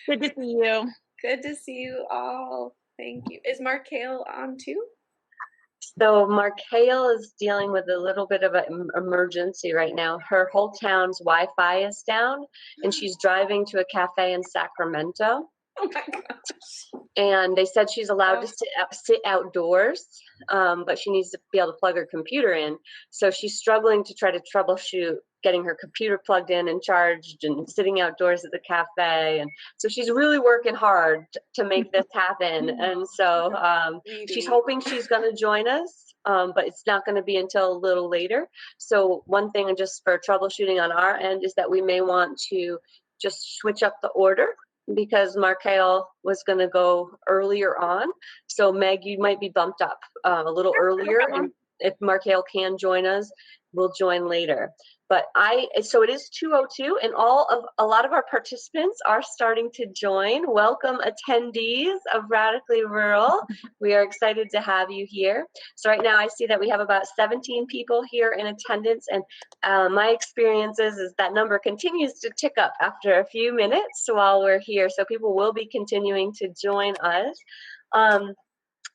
Good to see you. Good to see you all. Thank you. Is Markale on too? So Markale is dealing with a little bit of an emergency right now. Her whole town's Wi-Fi is down, and she's driving to a cafe in Sacramento. Oh my gosh. And they said she's allowed to sit outdoors, but she needs to be able to plug her computer in. So she's struggling to try to troubleshoot getting her computer plugged in and charged and sitting outdoors at the cafe. And so she's really working hard to make this happen. And so she's hoping she's going to join us, but it's not going to be until a little later. So one thing just for troubleshooting on our end is that we may want to just switch up the order, because Markale was going to go earlier on. So Meg, you might be bumped up a little earlier, and if Markale can join us, we'll join later. But so it is 2:02, and a lot of our participants are starting to join. Welcome, attendees of Radically Rural. We are excited to have you here. So right now I see that we have about 17 people here in attendance, and my experience is that number continues to tick up after a few minutes while we're here. So people will be continuing to join us.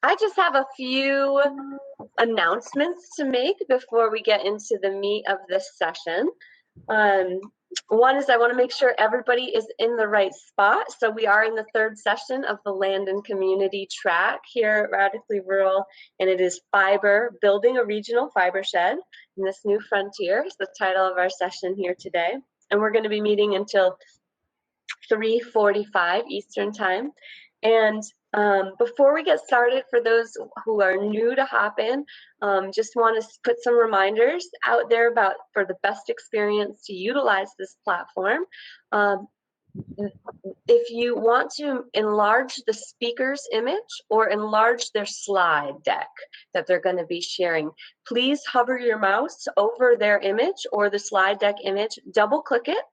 I just have a few announcements to make before we get into the meat of this session. One is I want to make sure everybody is in the right spot. So we are in the third session of the Land and Community track here at Radically Rural, and it is Fiber, Building a Regional Fibershed in this New Frontier is the title of our session here today. And we're going to be meeting until 3:45 Eastern Time. And before we get started, for those who are new to hop in, just want to put some reminders out there for the best experience to utilize this platform. If you want to enlarge the speaker's image or enlarge their slide deck that they're going to be sharing, please hover your mouse over their image or the slide deck image, double click it,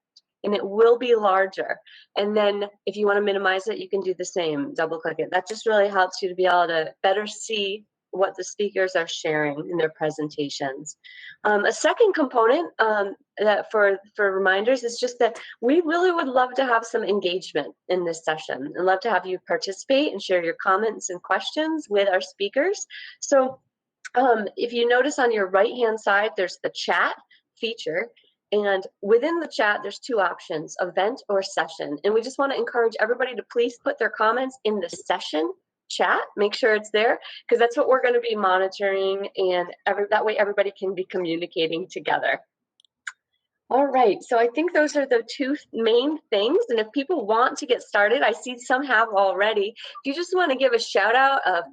and it will be larger. And then if you want to minimize it, you can do the same, double click it. That just really helps you to be able to better see what the speakers are sharing in their presentations. A second component that for reminders is just that we really would love to have some engagement in this session and love to have you participate and share your comments and questions with our speakers. So if you notice on your right-hand side, there's the chat feature. And within the chat, there's two options, event or session. And we just want to encourage everybody to please put their comments in the session chat. Make sure it's there, because that's what we're going to be monitoring. And that way everybody can be communicating together. All right, so I think those are the two main things. And if people want to get started, I see some have already. If you just want to give a shout out of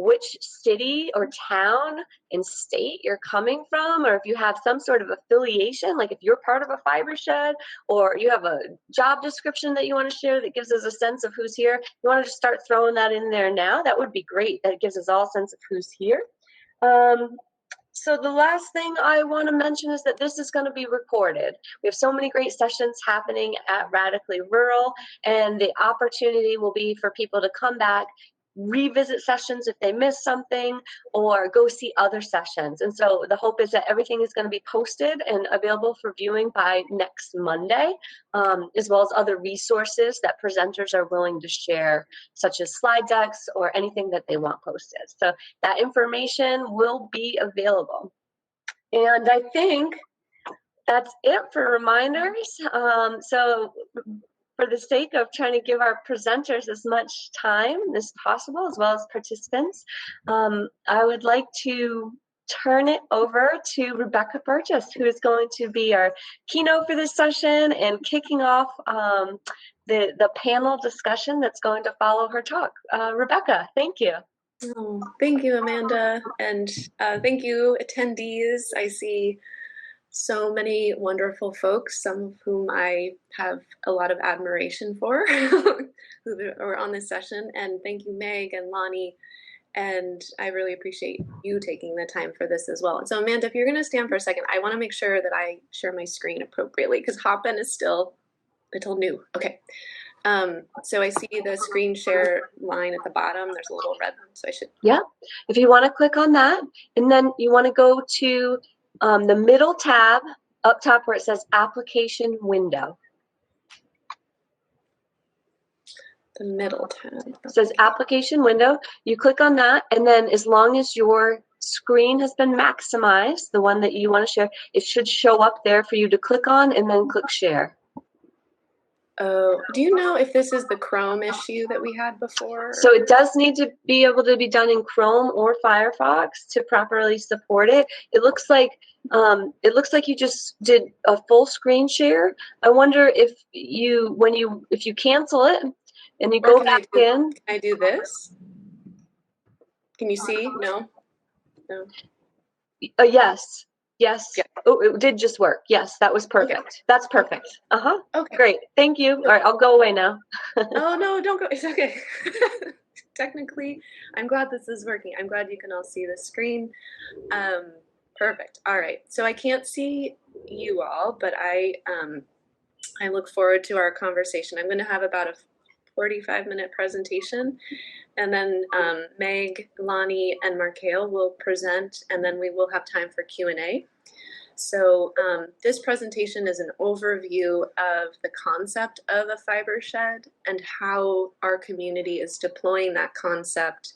which city or town and state you're coming from, or if you have some sort of affiliation, like if you're part of a Fibershed or you have a job description that you want to share that gives us a sense of who's here, you want to just start throwing that in there now, that would be great. That gives us all a sense of who's here. So the last thing I want to mention is that this is going to be recorded. We have so many great sessions happening at Radically Rural, and the opportunity will be for people to come back, revisit sessions if they missed something, or go see other sessions. And so the hope is that everything is going to be posted and available for viewing by next Monday, as well as other resources that presenters are willing to share, such as slide decks or anything that they want posted. So that information will be available. And I think that's it for reminders. So for the sake of trying to give our presenters as much time as possible, as well as participants, I would like to turn it over to Rebecca Burgess, who is going to be our keynote for this session and kicking off the panel discussion that's going to follow her talk. Rebecca, thank you. Oh, thank you, Amanda, and thank you, attendees. I see so many wonderful folks, some of whom I have a lot of admiration for, who are on this session. And thank you, Meg and Lonnie. And I really appreciate you taking the time for this as well. And so, Amanda, if you're going to stand for a second, I want to make sure that I share my screen appropriately, because Hopin is still a little new. Okay. So I see the screen share line at the bottom. There's a little red one, so I should. Yeah. If you want to click on that, and then you want to go to the middle tab up top where it says application window. The middle tab. It says application window. You click on that, and then as long as your screen has been maximized, the one that you want to share, it should show up there for you to click on and then click share. Oh, do you know if this is the Chrome issue that we had before? So it does need to be able to be done in Chrome or Firefox to properly support it. It looks like you just did a full screen share. I wonder if you cancel it and you go back in. Can I do this? Can you see? No. No. Yes. Yeah. Oh, it did just work. Yes, that was perfect. Okay. That's perfect. Okay. Great. Thank you. All right, I'll go away now. Oh no, don't go. It's okay. Technically, I'm glad this is working. I'm glad you can all see the screen. Perfect. All right. So I can't see you all, but I look forward to our conversation. I'm going to have about a 45-minute presentation, and then Meg, Lonnie, and Markael will present, and then we will have time for Q&A. So this presentation is an overview of the concept of a fiber shed and how our community is deploying that concept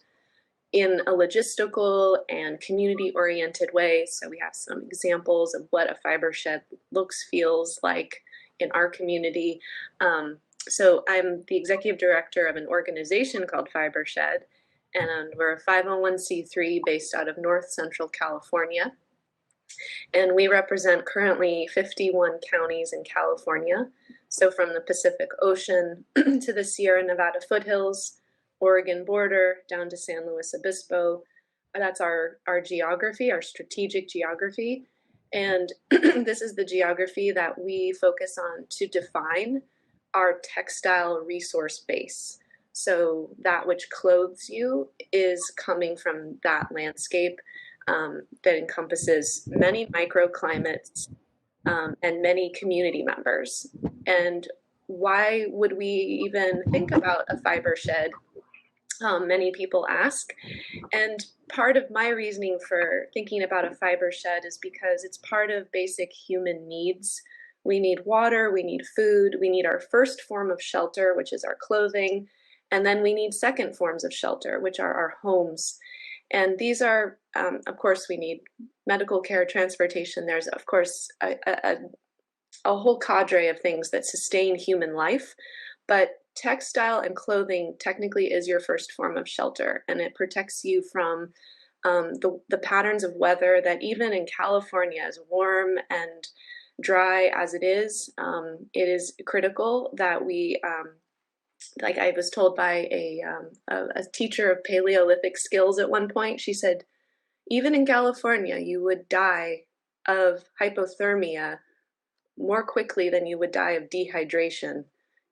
in a logistical and community-oriented way. So we have some examples of what a fiber shed looks, feels like in our community. So I'm the executive director of an organization called Fibershed, and we're a 501c3 based out of North Central California. And we represent currently 51 counties in California. So from the Pacific Ocean to the Sierra Nevada foothills, Oregon border, down to San Luis Obispo. That's our geography, our strategic geography. And this is the geography that we focus on to define our textile resource base. So that which clothes you is coming from that landscape that encompasses many microclimates and many community members. And why would we even think about a fiber shed? Many people ask. And part of my reasoning for thinking about a fiber shed is because it's part of basic human needs. We need water, we need food, we need our first form of shelter, which is our clothing, and then we need second forms of shelter, which are our homes. And these are, of course, we need medical care, transportation. There's, of course, a whole cadre of things that sustain human life. But textile and clothing technically is your first form of shelter, and it protects you from the patterns of weather that even in California, as warm and dry as it is critical that we, like I was told by a teacher of Paleolithic skills at one point, she said, even in California, you would die of hypothermia more quickly than you would die of dehydration.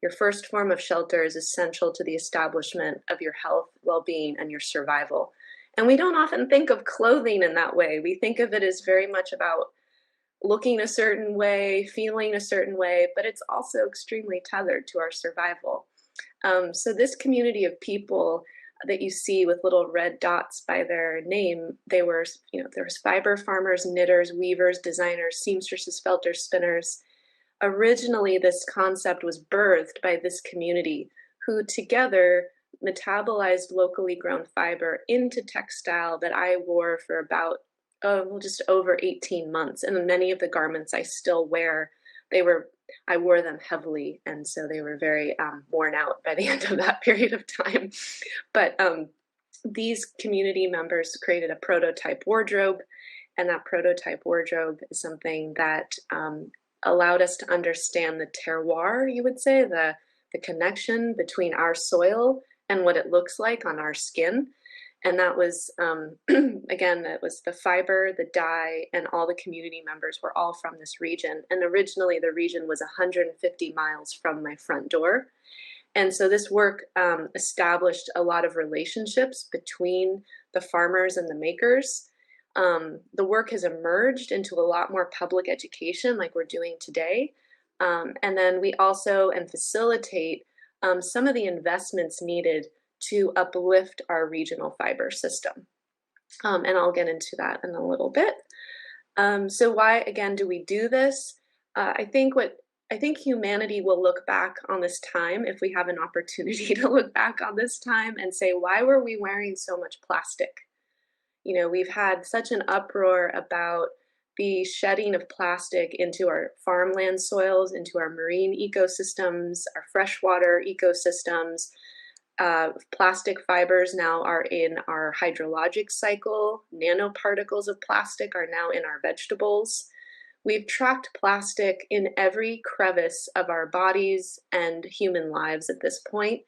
Your first form of shelter is essential to the establishment of your health, well-being, and your survival. And we don't often think of clothing in that way. We think of it as very much about looking a certain way, feeling a certain way, but it's also extremely tethered to our survival. So this community of people that you see with little red dots by their name, there was fiber farmers, knitters, weavers, designers, seamstresses, felters, spinners. Originally, this concept was birthed by this community who together metabolized locally grown fiber into textile that I wore for about just over 18 months. And many of the garments I still wear, I wore them heavily, and so they were very worn out by the end of that period of time. But these community members created a prototype wardrobe, and that prototype wardrobe is something that allowed us to understand the terroir, you would say, the connection between our soil and what it looks like on our skin. And that was, again, that was the fiber, the dye, and all the community members were all from this region. And originally the region was 150 miles from my front door. And so this work established a lot of relationships between the farmers and the makers. The work has emerged into a lot more public education like we're doing today. And then we also facilitate some of the investments needed to uplift our regional fiber system. And I'll get into that in a little bit. So why, again, do we do this? I think what I think humanity will look back on this time, if we have an opportunity to look back on this time, and say, why were we wearing so much plastic? You know, we've had such an uproar about the shedding of plastic into our farmland soils, into our marine ecosystems, our freshwater ecosystems. Plastic fibers now are in our hydrologic cycle. Nanoparticles of plastic are now in our vegetables. We've tracked plastic in every crevice of our bodies and human lives at this point.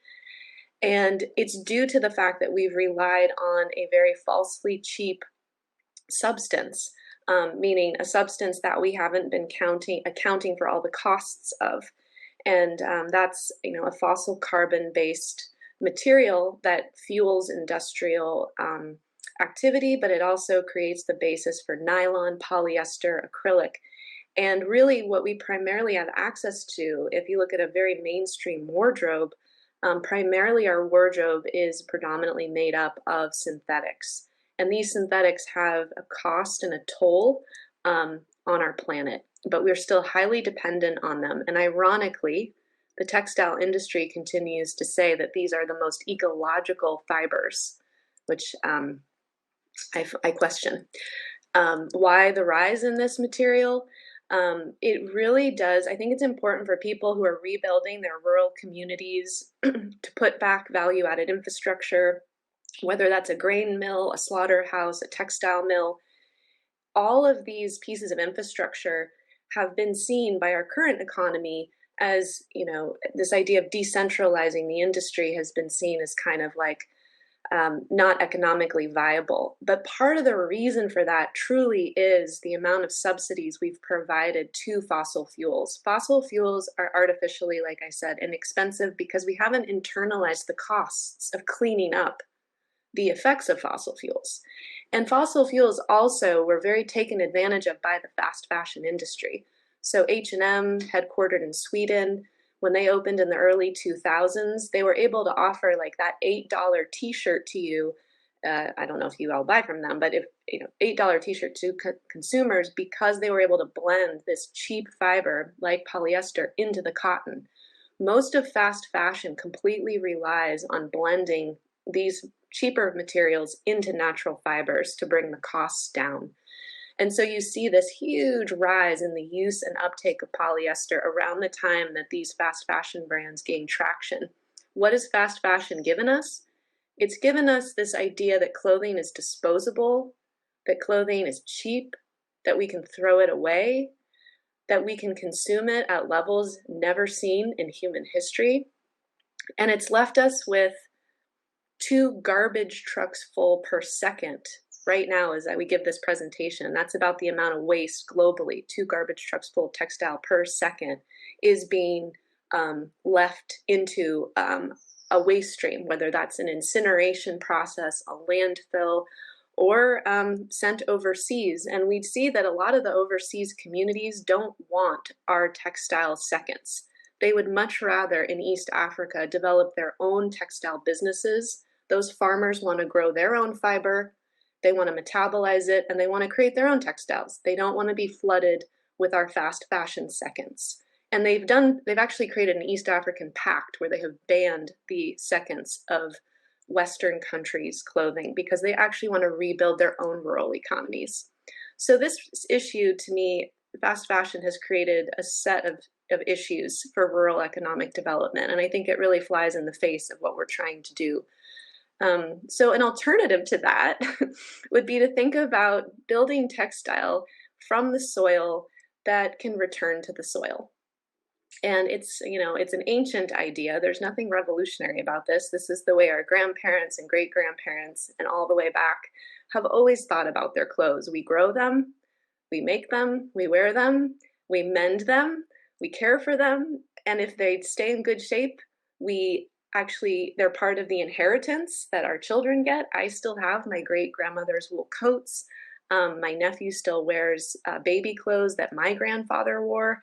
And it's due to the fact that we've relied on a very falsely cheap substance, meaning a substance that we haven't been accounting for all the costs of. And that's, you know, a fossil carbon-based material that fuels industrial activity, but it also creates the basis for nylon, polyester, acrylic. And really what we primarily have access to, if you look at a very mainstream wardrobe, primarily our wardrobe is predominantly made up of synthetics. And these synthetics have a cost and a toll on our planet, but we're still highly dependent on them. And ironically, the textile industry continues to say that these are the most ecological fibers, which I question. Why the rise in this material? It really does. I think it's important for people who are rebuilding their rural communities to put back value-added infrastructure, whether that's a grain mill, a slaughterhouse, a textile mill. All of these pieces of infrastructure have been seen by our current economy as, you know, this idea of decentralizing the industry has been seen as kind of like not economically viable. But part of the reason for that truly is the amount of subsidies we've provided to fossil fuels. Fossil fuels are artificially, like I said, inexpensive because we haven't internalized the costs of cleaning up the effects of fossil fuels. And fossil fuels also were very taken advantage of by the fast fashion industry. So H&M, headquartered in Sweden, when they opened in the early 2000s, they were able to offer like that $8 t-shirt to you. I don't know if you all buy from them, but if, you know, $8 t-shirt to consumers because they were able to blend this cheap fiber like polyester into the cotton. Most of fast fashion completely relies on blending these cheaper materials into natural fibers to bring the costs down. And so you see this huge rise in the use and uptake of polyester around the time that these fast fashion brands gain traction. What has fast fashion given us? It's given us this idea that clothing is disposable, that clothing is cheap, that we can throw it away, that we can consume it at levels never seen in human history. And it's left us with 2 garbage trucks full per second. Right now, as we give this presentation, that's about the amount of waste globally. 2 garbage trucks full of textile per second is being left into a waste stream, whether that's an incineration process, a landfill, or sent overseas. And we see that a lot of the overseas communities don't want our textile seconds. They would much rather in East Africa develop their own textile businesses. Those farmers want to grow their own fiber. They want to metabolize it, and they want to create their own textiles. They don't want to be flooded with our fast fashion seconds. And they've actually created an East African pact where they have banned the seconds of Western countries' clothing because they actually want to rebuild their own rural economies. So this issue, to me, fast fashion has created a set of issues for rural economic development. And I think it really flies in the face of what we're trying to do. So an alternative to that would be to think about building textile from the soil that can return to the soil. And it's, you know, it's an ancient idea. There's nothing revolutionary about this. This is the way our grandparents and great-grandparents and all the way back have always thought about their clothes. We grow them, we make them, we wear them, we mend them, we care for them, and if they stay in good shape, they're part of the inheritance that our children get. I still have my great-grandmother's wool coats. My nephew still wears baby clothes that my grandfather wore.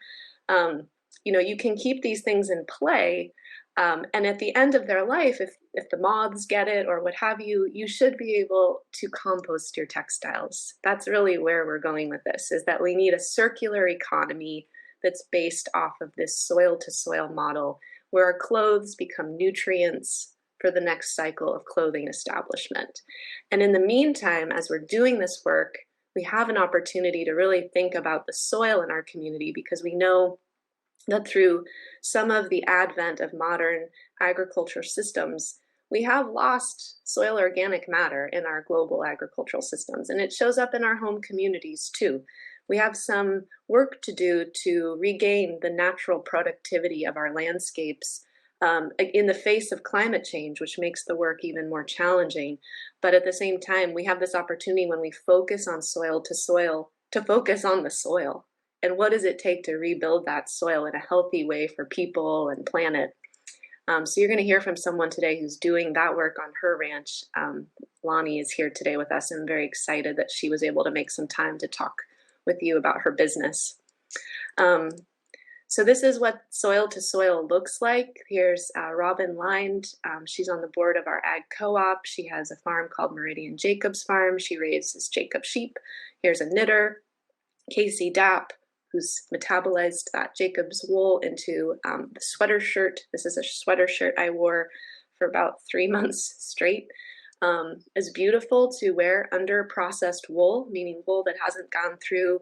You know, you can keep these things in play, and at the end of their life, if the moths get it or what have you, you should be able to compost your textiles. That's really where we're going with this, is that we need a circular economy that's based off of this soil to soil model, where our clothes become nutrients for the next cycle of clothing establishment. And in the meantime, as we're doing this work, we have an opportunity to really think about the soil in our community, because we know that through some of the advent of modern agriculture systems, we have lost soil organic matter in our global agricultural systems, and it shows up in our home communities too. We have some work to do to regain the natural productivity of our landscapes in the face of climate change, which makes the work even more challenging. But at the same time, we have this opportunity when we focus on soil to soil to focus on the soil. And what does it take to rebuild that soil in a healthy way for people and planet? So you're going to hear from someone today who's doing that work on her ranch. Lonnie is here today with us. I'm very excited that she was able to make some time to talk with you about her business. So this is what soil to soil looks like. Here's Robin Lind. She's on the board of our ag co-op. She has a farm called Meridian Jacobs Farm. She raises Jacob sheep. Here's a knitter, Casey Dapp, who's metabolized that Jacob's wool into the sweater shirt. This is a sweater shirt I wore for about 3 months straight. It's beautiful to wear under processed wool, meaning wool that hasn't gone through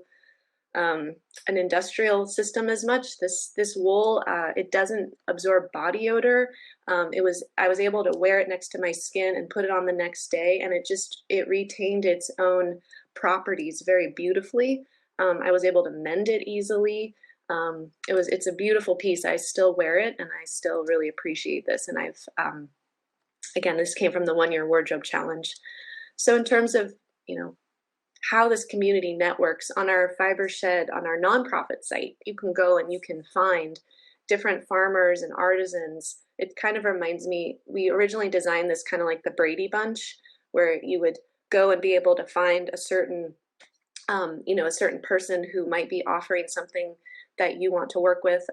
an industrial system as much. This wool, it doesn't absorb body odor. I was able to wear it next to my skin and put it on the next day, and it retained its own properties very beautifully. I was able to mend it easily. It's a beautiful piece. I still wear it, and I still really appreciate this. And again, this came from the 1-year wardrobe challenge. So in terms of, how this community networks, on our Fibershed, on our nonprofit site, you can go and you can find different farmers and artisans. It kind of reminds me, we originally designed this kind of like the Brady Bunch, where you would go and be able to find a certain person who might be offering something that you want to work with,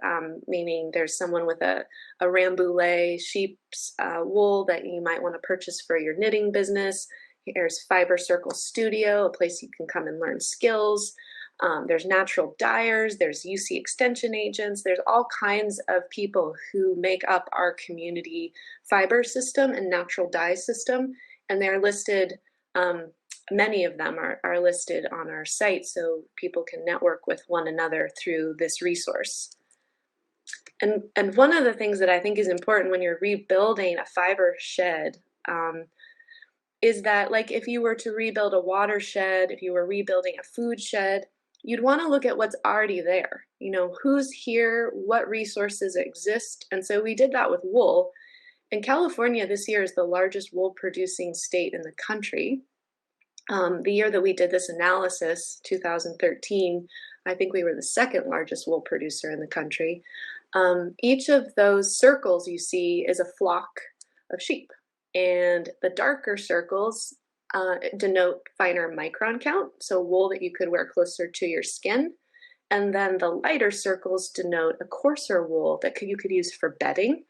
meaning there's someone with a Rambouillet sheep's wool that you might want to purchase for your knitting business. There's Fiber Circle Studio, a place you can come and learn skills. There's natural dyers, there's UC extension agents, there's all kinds of people who make up our community fiber system and natural dye system, and they're listed, many of them are listed on our site, so people can network with one another through this resource. And one of the things that I think is important when you're rebuilding a fiber shed is that, like, if you were to rebuild a watershed, if you were rebuilding a food shed, you'd want to look at what's already there. Who's here, what resources exist. And so we did that with wool. And California this year is the largest wool producing state in the country. The year that we did this analysis, 2013, I think we were the second largest wool producer in the country. Each of those circles you see is a flock of sheep. And the darker circles denote finer micron count, so wool that you could wear closer to your skin. And then the lighter circles denote a coarser wool that you could use for bedding,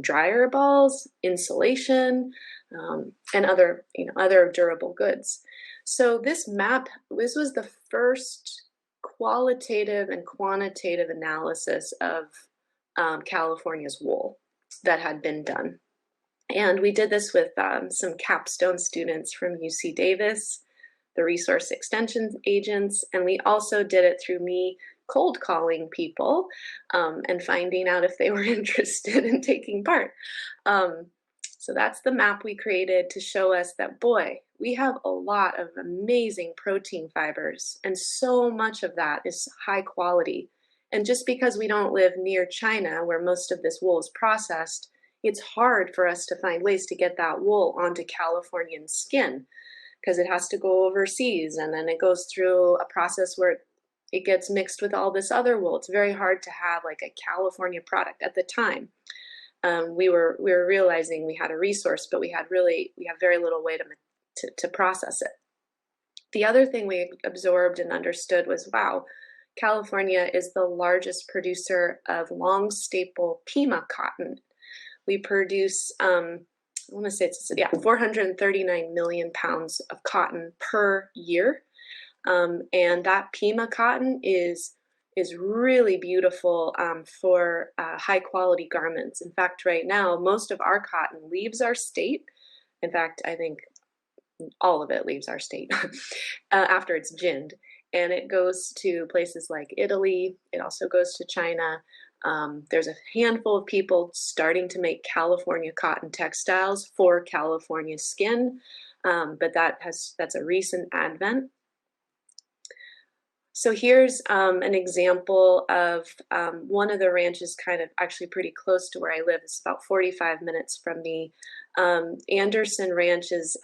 dryer balls, insulation, and other durable goods. So this was the first qualitative and quantitative analysis of California's wool that had been done. And we did this with some capstone students from UC Davis, the resource extension agents, and we also did it through me cold calling people and finding out if they were interested in taking part. So that's the map we created to show us that, boy, we have a lot of amazing protein fibers, and so much of that is high quality. And just because we don't live near China, where most of this wool is processed, it's hard for us to find ways to get that wool onto Californian skin, because it has to go overseas, and then it goes through a process where it gets mixed with all this other wool. It's very hard to have like a California product at the time. We were realizing we had a resource, but we have very little way to process it. The other thing we absorbed and understood was, wow, California is the largest producer of long staple Pima cotton. We produce, I want to say it's 439 million pounds of cotton per year. And that Pima cotton is is really beautiful for high quality garments. In fact, right now, most of our cotton leaves our state. In fact, I think all of it leaves our state after it's ginned. And it goes to places like Italy. It also goes to China. There's a handful of people starting to make California cotton textiles for California skin, but that's a recent advent. So here's an example of one of the ranches, kind of actually pretty close to where I live. It's about 45 minutes from me. Anderson Ranch is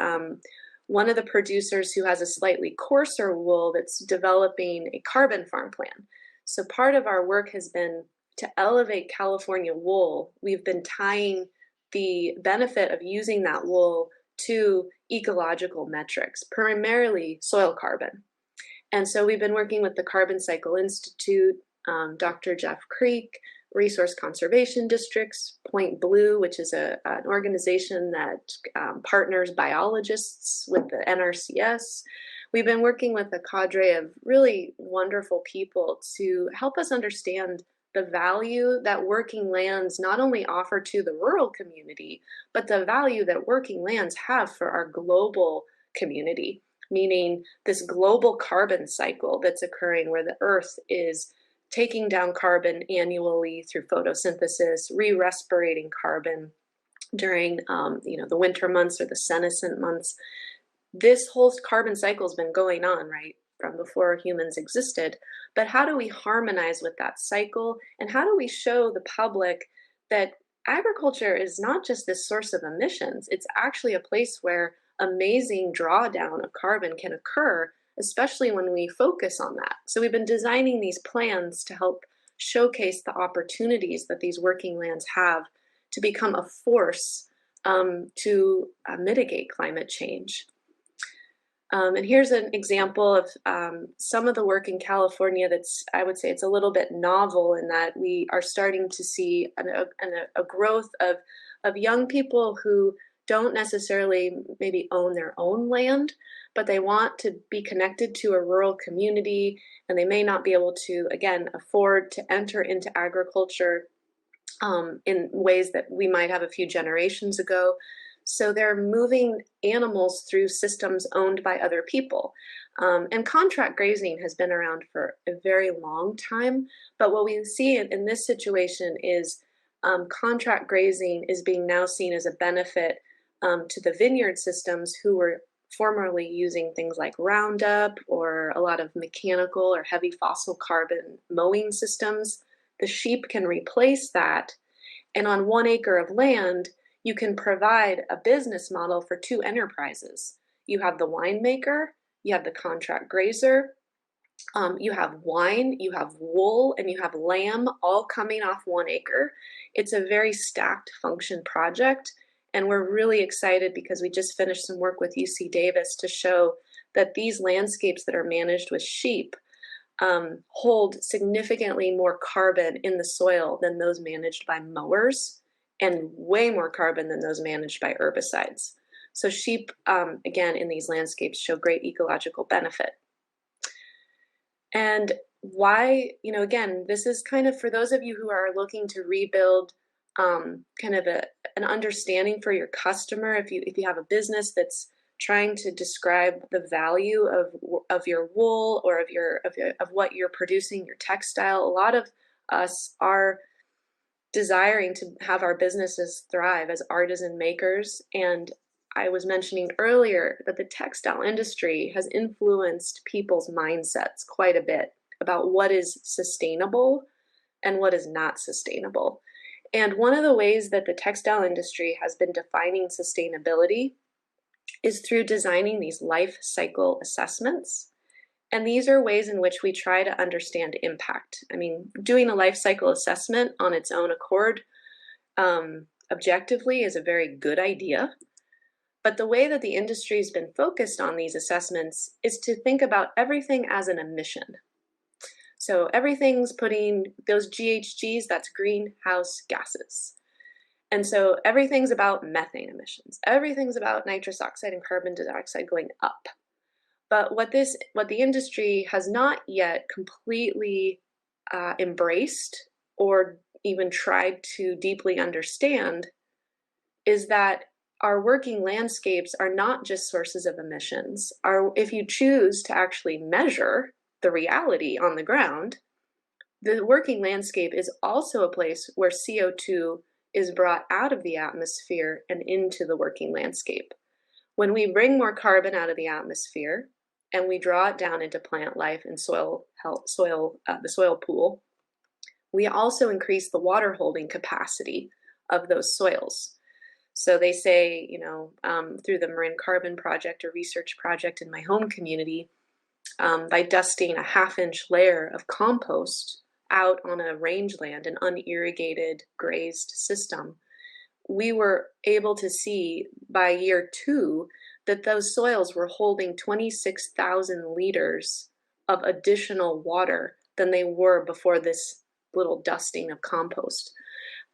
one of the producers who has a slightly coarser wool that's developing a carbon farm plan. So part of our work has been to elevate California wool. We've been tying the benefit of using that wool to ecological metrics, primarily soil carbon. And so we've been working with the Carbon Cycle Institute, Dr. Jeff Creek, Resource Conservation Districts, Point Blue, which is an organization that partners biologists with the NRCS. We've been working with a cadre of really wonderful people to help us understand the value that working lands not only offer to the rural community, but the value that working lands have for our global community, meaning this global carbon cycle that's occurring where the earth is taking down carbon annually through photosynthesis, re-respirating carbon during the winter months or the senescent months. This whole carbon cycle has been going on, right, from before humans existed. But how do we harmonize with that cycle? And how do we show the public that agriculture is not just this source of emissions? It's actually a place where amazing drawdown of carbon can occur, especially when we focus on that. So we've been designing these plans to help showcase the opportunities that these working lands have to become a force to mitigate climate change. And here's an example of some of the work in California that's, I would say it's a little bit novel in that we are starting to see a growth of young people who don't necessarily maybe own their own land, but they want to be connected to a rural community, and they may not be able to, again, afford to enter into agriculture in ways that we might have a few generations ago. So they're moving animals through systems owned by other people. And contract grazing has been around for a very long time, but what we see in this situation is contract grazing is being now seen as a benefit to the vineyard systems who were formerly using things like Roundup or a lot of mechanical or heavy fossil carbon mowing systems. The sheep can replace that, and on 1 acre of land, you can provide a business model for two enterprises. You have the winemaker, you have the contract grazer, you have wine, you have wool, and you have lamb all coming off 1 acre. It's a very stacked function project, and we're really excited because we just finished some work with UC Davis to show that these landscapes that are managed with sheep hold significantly more carbon in the soil than those managed by mowers, and way more carbon than those managed by herbicides. So sheep, again, in these landscapes show great ecological benefit. And why, again, this is kind of for those of you who are looking to rebuild kind of an understanding for your customer. If you have a business that's trying to describe the value of your wool or of what you're producing, your textile, a lot of us are desiring to have our businesses thrive as artisan makers. And I was mentioning earlier that the textile industry has influenced people's mindsets quite a bit about what is sustainable and what is not sustainable. And one of the ways that the textile industry has been defining sustainability is through designing these life cycle assessments. And these are ways in which we try to understand impact. I mean, doing a life cycle assessment on its own accord objectively is a very good idea. But the way that the industry has been focused on these assessments is to think about everything as an emission. So everything's putting those GHGs, that's greenhouse gases. And so everything's about methane emissions. Everything's about nitrous oxide and carbon dioxide going up. But what the industry has not yet completely embraced or even tried to deeply understand is that our working landscapes are not just sources of emissions. If you choose to actually measure the reality on the ground, the working landscape is also a place where CO2 is brought out of the atmosphere and into the working landscape. When we bring more carbon out of the atmosphere and we draw it down into plant life and soil health, the soil pool, we also increase the water holding capacity of those soils. So they say, through the Marine Carbon Project or research project in my home community, by dusting a half-inch layer of compost out on a rangeland, an unirrigated, grazed system, we were able to see by year 2 that those soils were holding 26,000 liters of additional water than they were before this little dusting of compost.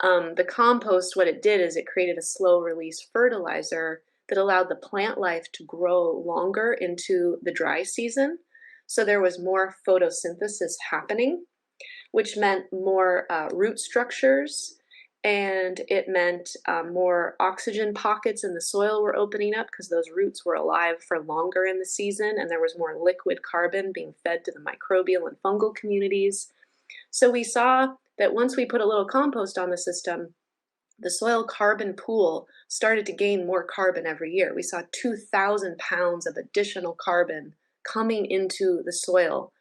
The compost, what it did is it created a slow release fertilizer that allowed the plant life to grow longer into the dry season. So there was more photosynthesis happening, which meant more root structures, and it meant more oxygen pockets in the soil were opening up because those roots were alive for longer in the season, and there was more liquid carbon being fed to the microbial and fungal communities. So we saw that once we put a little compost on the system, the soil carbon pool started to gain more carbon every year. We saw 2,000 pounds of additional carbon coming into the soil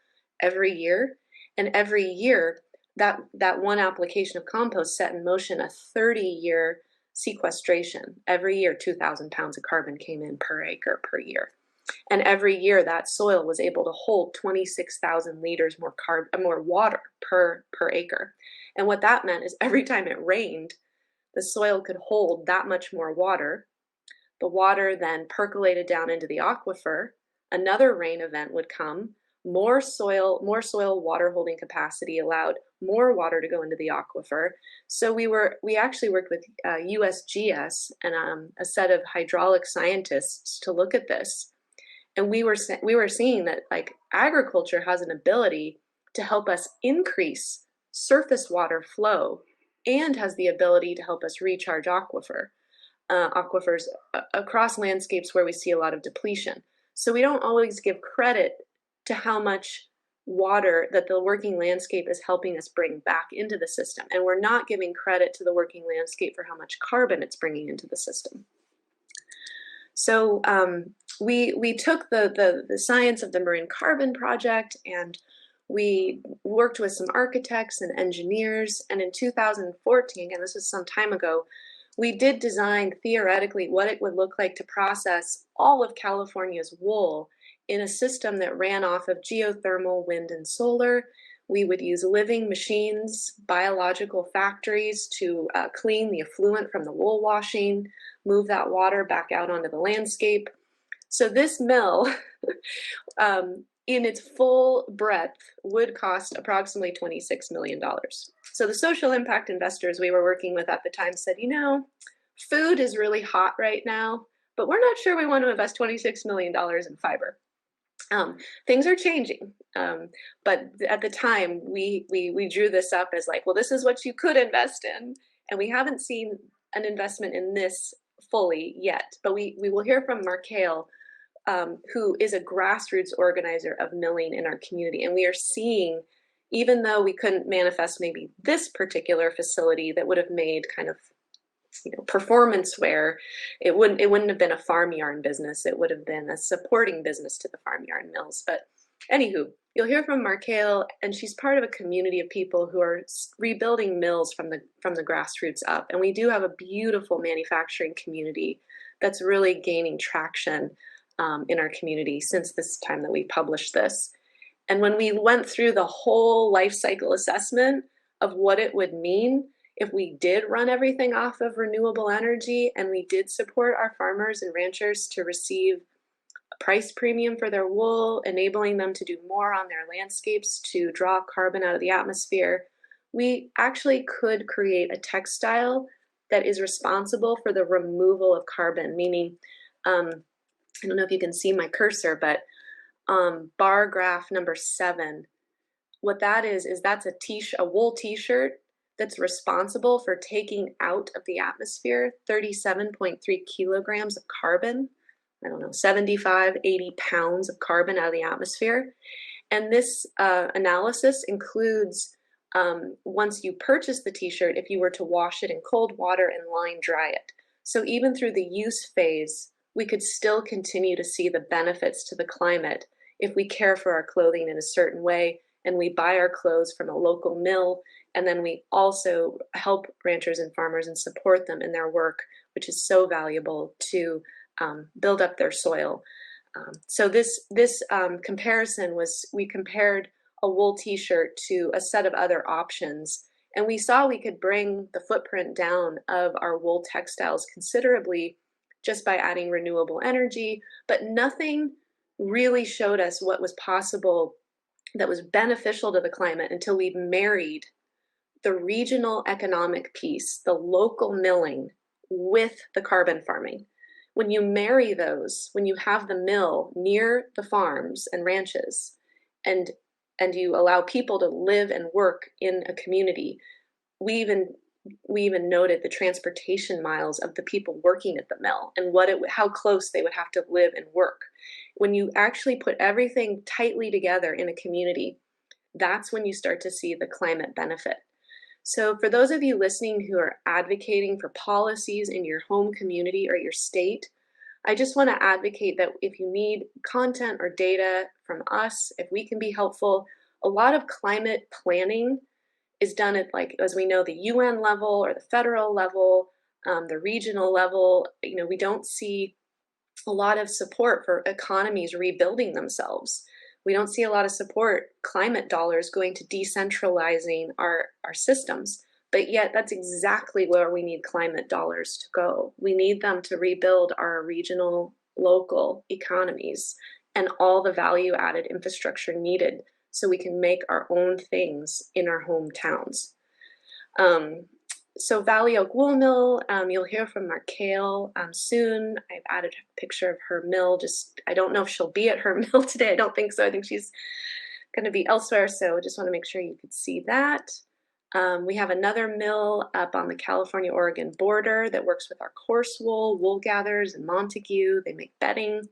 every year. And every year, that one application of compost set in motion a 30-year sequestration. Every year, 2,000 pounds of carbon came in per acre per year. And every year that soil was able to hold 26,000 liters more water per acre. And what that meant is every time it rained, the soil could hold that much more water. The water then percolated down into the aquifer. Another rain event would come. More soil water holding capacity allowed more water to go into the aquifer. So we actually worked with USGS and a set of hydraulic scientists to look at this. And we were seeing that like agriculture has an ability to help us increase surface water flow and has the ability to help us recharge aquifers across landscapes where we see a lot of depletion. So we don't always give credit to how much water that the working landscape is helping us bring back into the system. And we're not giving credit to the working landscape for how much carbon it's bringing into the system. So we took the science of the Marine Carbon Project and we worked with some architects and engineers. And in 2014, and this was some time ago, we did design theoretically what it would look like to process all of California's wool in a system that ran off of geothermal, wind, and solar. We would use living machines, biological factories to clean the effluent from the wool washing, move that water back out onto the landscape. So this mill, in its full breadth, would cost approximately $26 million. So the social impact investors we were working with at the time said, food is really hot right now, but we're not sure we want to invest $26 million in fiber. Things are changing, but at the time we drew this up as like, well, this is what you could invest in, and we haven't seen an investment in this fully yet. But we will hear from Mark Hale, who is a grassroots organizer of milling in our community, and we are seeing, even though we couldn't manifest maybe this particular facility that would have made kind of performance wear, it wouldn't have been a farm yarn business. It would have been a supporting business to the farm yarn mills. But anywho, you'll hear from Mark Hale, and she's part of a community of people who are rebuilding mills from the grassroots up. And we do have a beautiful manufacturing community that's really gaining traction in our community since this time that we published this. And when we went through the whole life cycle assessment of what it would mean if we did run everything off of renewable energy and we did support our farmers and ranchers to receive a price premium for their wool, enabling them to do more on their landscapes to draw carbon out of the atmosphere, we actually could create a textile that is responsible for the removal of carbon, meaning, I don't know if you can see my cursor, but bar graph number 7, what that is that's a wool t-shirt that's responsible for taking out of the atmosphere 37.3 kilograms of carbon. I don't know, 75, 80 pounds of carbon out of the atmosphere. And this analysis includes once you purchase the t-shirt, if you were to wash it in cold water and line dry it. So even through the use phase, we could still continue to see the benefits to the climate if we care for our clothing in a certain way and we buy our clothes from a local mill, and then we also help ranchers and farmers and support them in their work, which is so valuable to build up their soil. So this comparison was, we compared a wool t-shirt to a set of other options, and we saw we could bring the footprint down of our wool textiles considerably just by adding renewable energy, but nothing really showed us what was possible that was beneficial to the climate until we married the regional economic piece, the local milling, with the carbon farming. When you marry those, when you have the mill near the farms and ranches, and you allow people to live and work in a community, we even noted the transportation miles of the people working at the mill and how close they would have to live and work. When you actually put everything tightly together in a community, that's when you start to see the climate benefit. So for those of you listening who are advocating for policies in your home community or your state, I just want to advocate that if you need content or data from us, if we can be helpful, a lot of climate planning is done at, like, as we know, the UN level or the federal level, the regional level. You know, we don't see a lot of support for economies rebuilding themselves. We don't see a lot of support, climate dollars going to decentralizing our systems. But yet that's exactly where we need climate dollars to go. We need them to rebuild our regional, local economies and all the value added infrastructure needed so we can make our own things in our hometowns. So Valley Oak Wool Mill, you'll hear from Markale soon. I've added a picture of her mill. I don't know if she'll be at her mill today. I don't think so. I think she's going to be elsewhere. So just want to make sure you could see that. We have another mill up on the California-Oregon border that works with our coarse wool gatherers in Montague. They make bedding.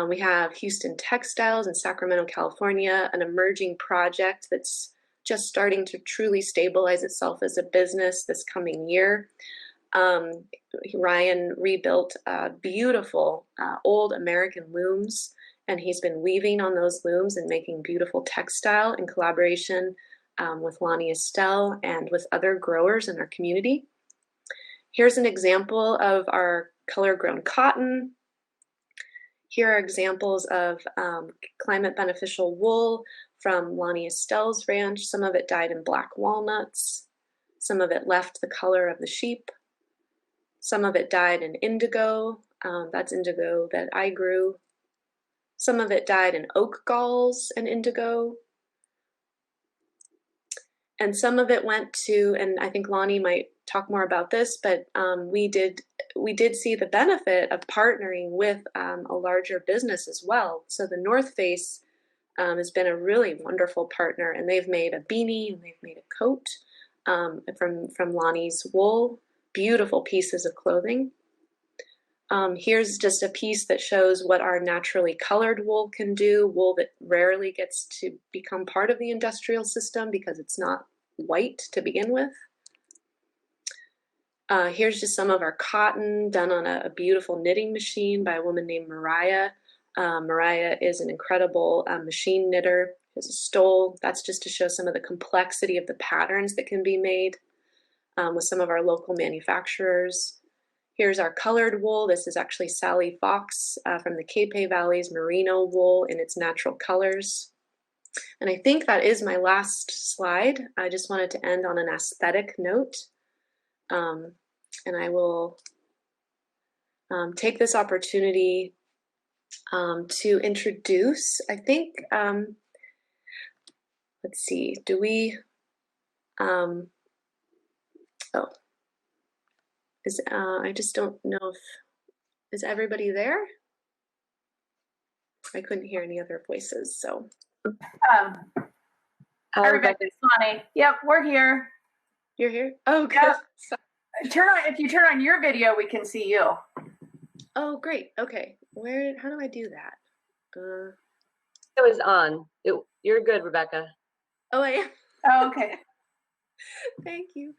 We have Houston Textiles in Sacramento, California, an emerging project that's just starting to truly stabilize itself as a business this coming year. Ryan rebuilt beautiful old American looms, and he's been weaving on those looms and making beautiful textile in collaboration with Lonnie Estelle and with other growers in our community. Here's an example of our color-grown cotton. Here are examples of climate beneficial wool from Lonnie Estelle's ranch. Some of it dyed in black walnuts. Some of it left the color of the sheep. Some of it dyed in indigo. That's indigo that I grew. Some of it dyed in oak galls and indigo. And some of it went to, and I think Lonnie might talk more about this, but we did see the benefit of partnering with a larger business as well. So the North Face has been a really wonderful partner, and they've made a beanie and they've made a coat from Lonnie's wool. Beautiful pieces of clothing. Here's just a piece that shows what our naturally colored wool can do, wool that rarely gets to become part of the industrial system because it's not white to begin with. Here's just some of our cotton done on a beautiful knitting machine by a woman named Mariah. Mariah is an incredible machine knitter. There's a stole. That's just to show some of the complexity of the patterns that can be made with some of our local manufacturers. Here's our colored wool. This is actually Sally Fox from the Capay Valley's merino wool in its natural colors. And I think that is my last slide. I just wanted to end on an aesthetic note. And I will take this opportunity to introduce, I think, let's see, do we, I just don't know if, is everybody there? I couldn't hear any other voices, so. Hi, Rebecca. It's Lonnie. Yep, we're here. You're here? Oh, good. Yep. If you turn on your video, we can see you. Oh, great. Okay. How do I do that? It was on. You're good, Rebecca. Oh, I am. Oh, okay. Thank you.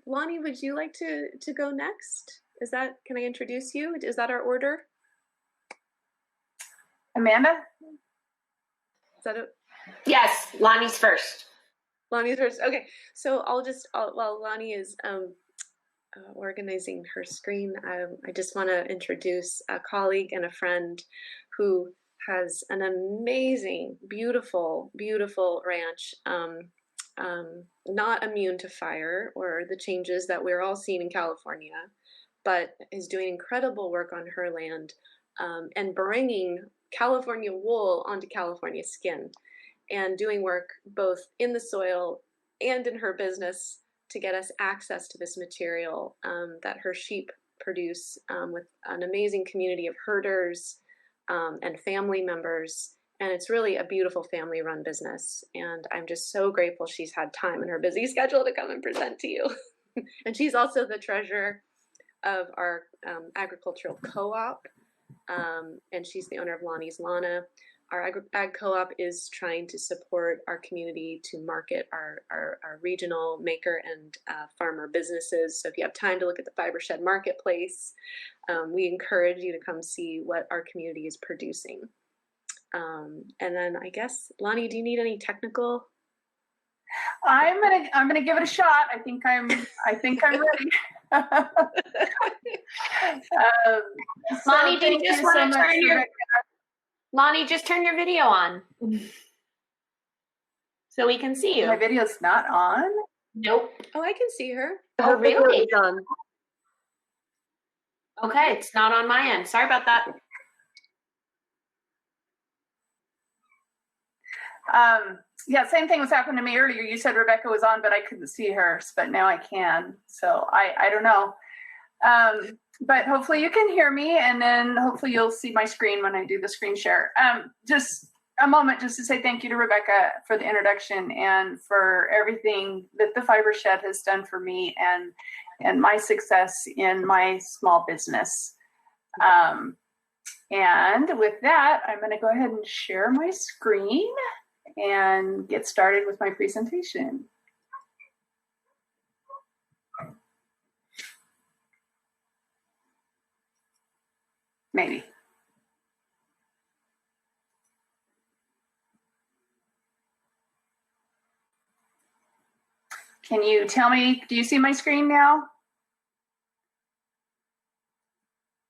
Lonnie, would you like to go next? Can I introduce you? Is that our order? Amanda? Is that it? Yes, Lonnie's first. Lonnie's first. Okay. So while Lonnie is organizing her screen, I just want to introduce a colleague and a friend who has an amazing, beautiful, beautiful ranch, not immune to fire or the changes that we're all seeing in California, but is doing incredible work on her land and bringing California wool onto California skin, and doing work both in the soil and in her business to get us access to this material that her sheep produce with an amazing community of herders and family members. And it's really a beautiful family-run business. And I'm just so grateful she's had time in her busy schedule to come and present to you. And she's also the treasurer of our agricultural co-op. And she's the owner of Lonnie's Lana. Our ag co-op is trying to support our community to market our regional maker and farmer businesses. So if you have time to look at the Fibershed marketplace, we encourage you to come see what our community is producing. And then I guess, Lonnie, do you need any technical? I'm gonna give it a shot. I think I'm ready. Lonnie, do you just want to turn your Lonnie, just turn your video on so we can see you. My video's not on? Nope. Oh, I can see her. Oh, really? It's on. Okay, it's not on my end. Sorry about that. Yeah, same thing was happening to me earlier. You said Rebecca was on, but I couldn't see her, but now I can. So I don't know. But hopefully you can hear me, and then hopefully you'll see my screen when I do the screen share. Just a moment just to say thank you to Rebecca for the introduction and for everything that the Fibershed has done for me and my success in my small business. And with that, I'm going to go ahead and share my screen and get started with my presentation. Maybe. Can you tell me, do you see my screen now?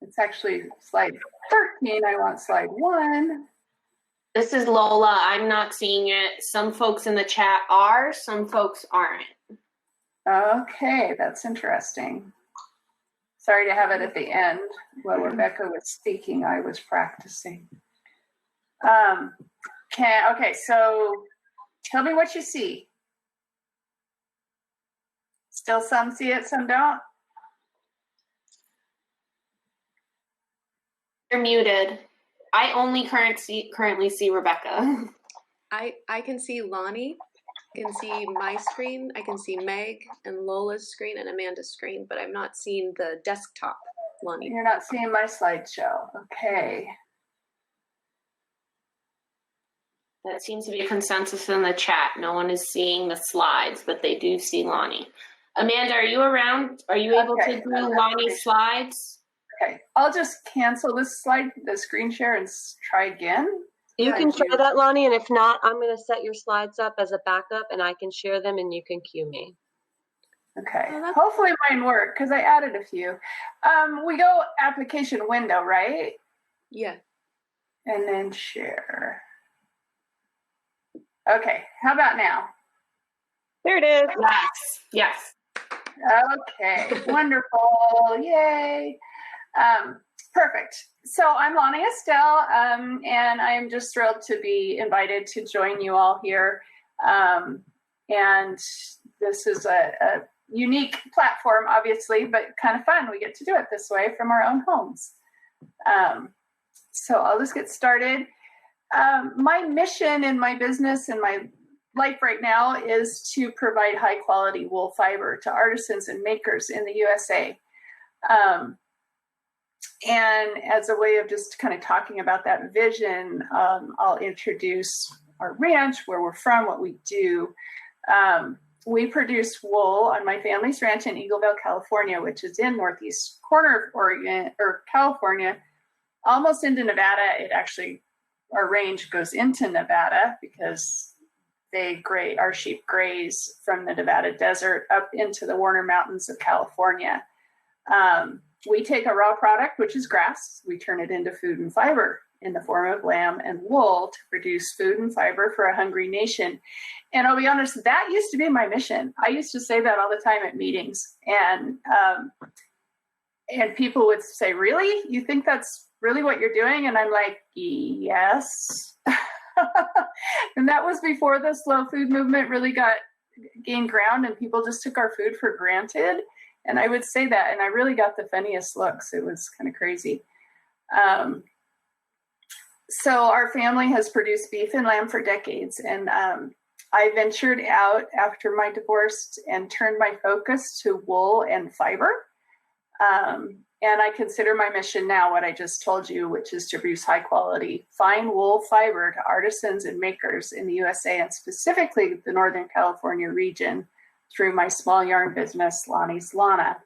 It's actually slide 13. I want slide 1. This is Lola. I'm not seeing it. Some folks in the chat are, some folks aren't. Okay, that's interesting. Sorry to have it at the end. While Rebecca was speaking, I was practicing. Okay, so tell me what you see. Still some see it, some don't? You're muted. I only currently see Rebecca. I can see Lonnie, I can see my screen, I can see Meg and Lola's screen and Amanda's screen, but I'm not seeing the desktop, Lonnie. You're not seeing my slideshow. Okay. That seems to be a consensus in the chat. No one is seeing the slides, but they do see Lonnie. Amanda, are you around? Are you able to do Lonnie's slides? Okay, I'll just cancel this slide, the screen share, and try again. You can try that, Lonnie, and if not, I'm going to set your slides up as a backup, and I can share them, and you can cue me. Okay, hopefully mine work, because I added a few. We go application window, right? Yeah. And then share. Okay, how about now? There it is. Yes, yes. Okay, wonderful, yay. Perfect. So I'm Lonnie Estelle, and I'm just thrilled to be invited to join you all here. And this is a unique platform, obviously, but kind of fun. We get to do it this way from our own homes. So I'll just get started. My mission in my business and my life right now is to provide high quality wool fiber to artisans and makers in the USA. And as a way of just kind of talking about that vision, I'll introduce our ranch, where we're from, what we do. We produce wool on my family's ranch in Eagleville, California, which is in northeast corner of Oregon or California, almost into Nevada. It actually, our range goes into Nevada because our sheep graze from the Nevada desert up into the Warner Mountains of California. We take a raw product, which is grass, we turn it into food and fiber in the form of lamb and wool to produce food and fiber for a hungry nation. And I'll be honest, that used to be my mission. I used to say that all the time at meetings. And people would say, really? You think that's really what you're doing? And I'm like, yes. And that was before the slow food movement really gained ground and people just took our food for granted. And I would say that, and I really got the funniest looks. It was kind of crazy. So our family has produced beef and lamb for decades. And I ventured out after my divorce and turned my focus to wool and fiber. And I consider my mission now what I just told you, which is to produce high quality, fine wool fiber to artisans and makers in the USA and specifically the Northern California region through my small yarn business, Lonnie's Lana.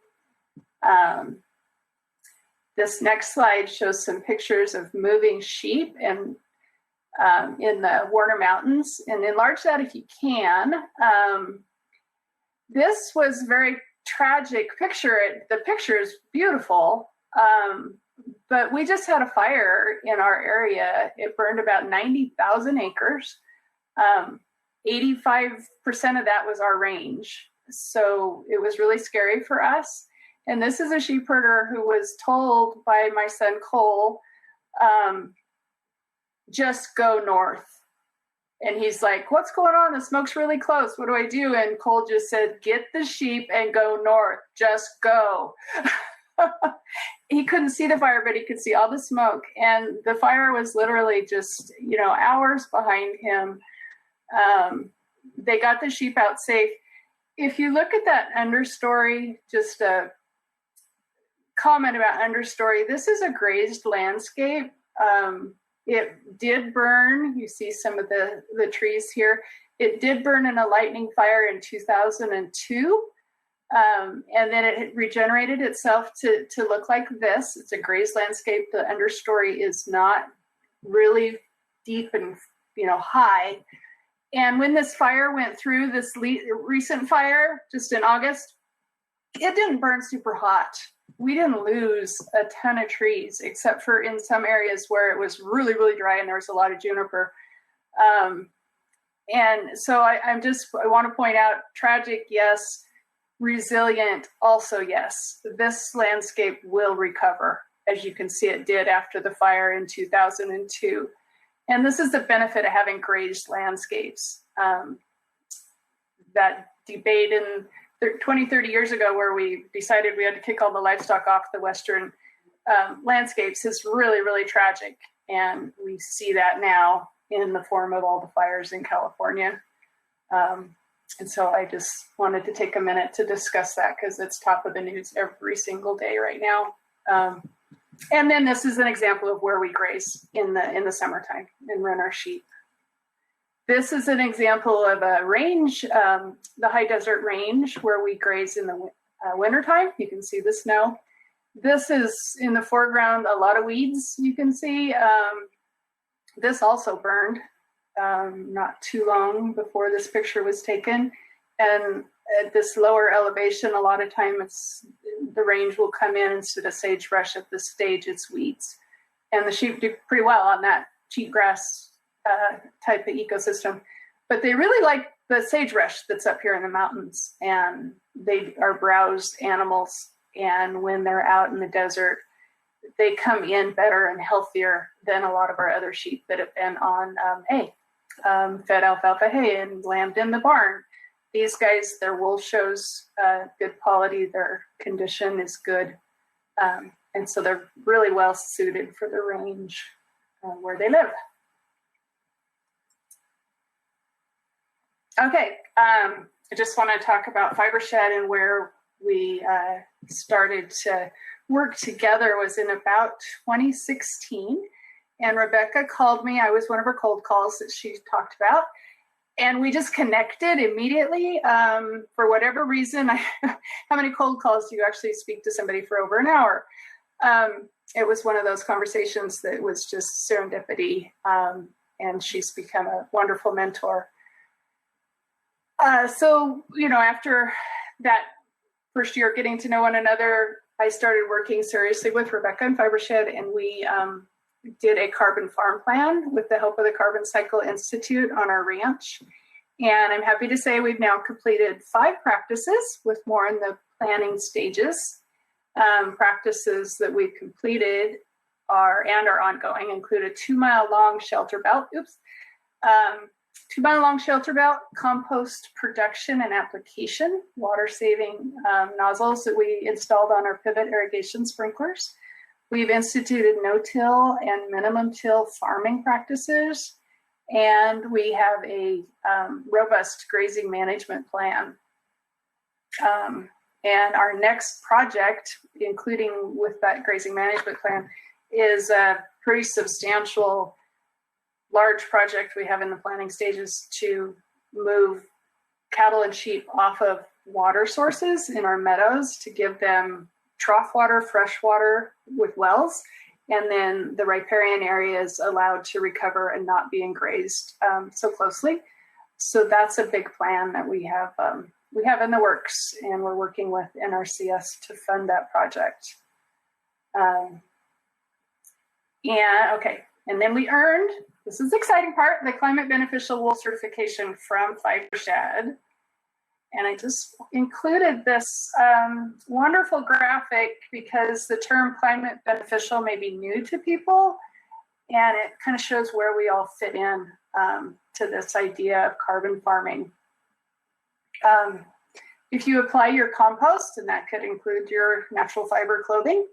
This next slide shows some pictures of moving sheep and in the Warner Mountains, and enlarge that if you can. This was a very tragic picture. The picture is beautiful, but we just had a fire in our area. It burned about 90,000 acres. 85% of that was our range. So it was really scary for us. And this is a sheep herder who was told by my son Cole, just go north. And he's like, what's going on? The smoke's really close. What do I do? And Cole just said, get the sheep and go north. Just go. He couldn't see the fire, but he could see all the smoke. And the fire was literally just, hours behind him. They got the sheep out safe. If you look at that understory, just a comment about understory, this is a grazed landscape. It did burn. You see some of the trees here. It did burn in a lightning fire in 2002. And then it regenerated itself to look like this. It's a grazed landscape. The understory is not really deep and high. And when this fire went through, this recent fire, just in August, it didn't burn super hot. We didn't lose a ton of trees, except for in some areas where it was really, really dry and there was a lot of juniper. And so I want to point out, tragic, yes. Resilient, also yes. This landscape will recover, as you can see it did after the fire in 2002. And this is the benefit of having grazed landscapes. That debate in 20, 30 years ago where we decided we had to kick all the livestock off the Western landscapes is really, really tragic. And we see that now in the form of all the fires in California. And so I just wanted to take a minute to discuss that because it's top of the news every single day right now. And then this is an example of where we graze in the summertime and run our sheep. This is an example of a range, the high desert range, where we graze in the wintertime. You can see the snow. This is in the foreground, a lot of weeds you can see. This also burned not too long before this picture was taken. And at this lower elevation, a lot of time the range will come in instead of sagebrush. At this stage, it's weeds. And the sheep do pretty well on that cheatgrass type of ecosystem. But they really like the sagebrush that's up here in the mountains. And they are browse animals. And when they're out in the desert, they come in better and healthier than a lot of our other sheep that have been on hay, fed alfalfa hay and lambed in the barn. These guys, their wool shows good quality, their condition is good. And so they're really well suited for the range where they live. Okay, I just want to talk about Fibershed and where we started to work together was in about 2016. And Rebecca called me. I was one of her cold calls that she talked about. And we just connected immediately. For whatever reason, how many cold calls do you actually speak to somebody for over an hour? It was one of those conversations that was just serendipity. And she's become a wonderful mentor. So, after that first year getting to know one another, I started working seriously with Rebecca and Fibershed, and we did a carbon farm plan with the help of the Carbon Cycle Institute on our ranch. And I'm happy to say we've now completed 5 practices with more in the planning stages. Practices that we've completed are ongoing include a 2-mile-long shelter belt. 2-mile-long shelter belt, compost production and application, water-saving nozzles that we installed on our pivot irrigation sprinklers. We've instituted no-till and minimum-till farming practices, and we have a robust grazing management plan. And our next project, including with that grazing management plan, is a pretty substantial large project we have in the planning stages to move cattle and sheep off of water sources in our meadows to give them trough water, fresh water with wells, and then the riparian area is allowed to recover and not being grazed so closely. So that's a big plan that we have in the works, and we're working with NRCS to fund that project. And then we earned, this is the exciting part, the climate beneficial wool certification from Fibershed. And I just included this wonderful graphic because the term climate beneficial may be new to people, and it kind of shows where we all fit in to this idea of carbon farming. If you apply your compost, and that could include your natural fiber clothing,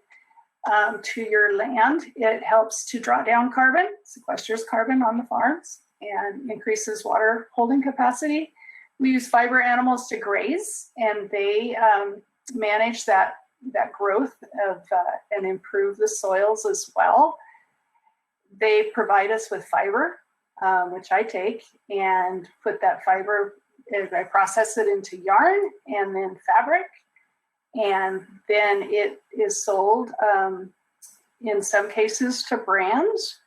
to your land, it helps to draw down carbon, sequesters carbon on the farms, and increases water holding capacity. We use fiber animals to graze, and they manage that growth of and improve the soils as well. They provide us with fiber, which I take and put that fiber, I process it into yarn and then fabric. And then it is sold in some cases to brands.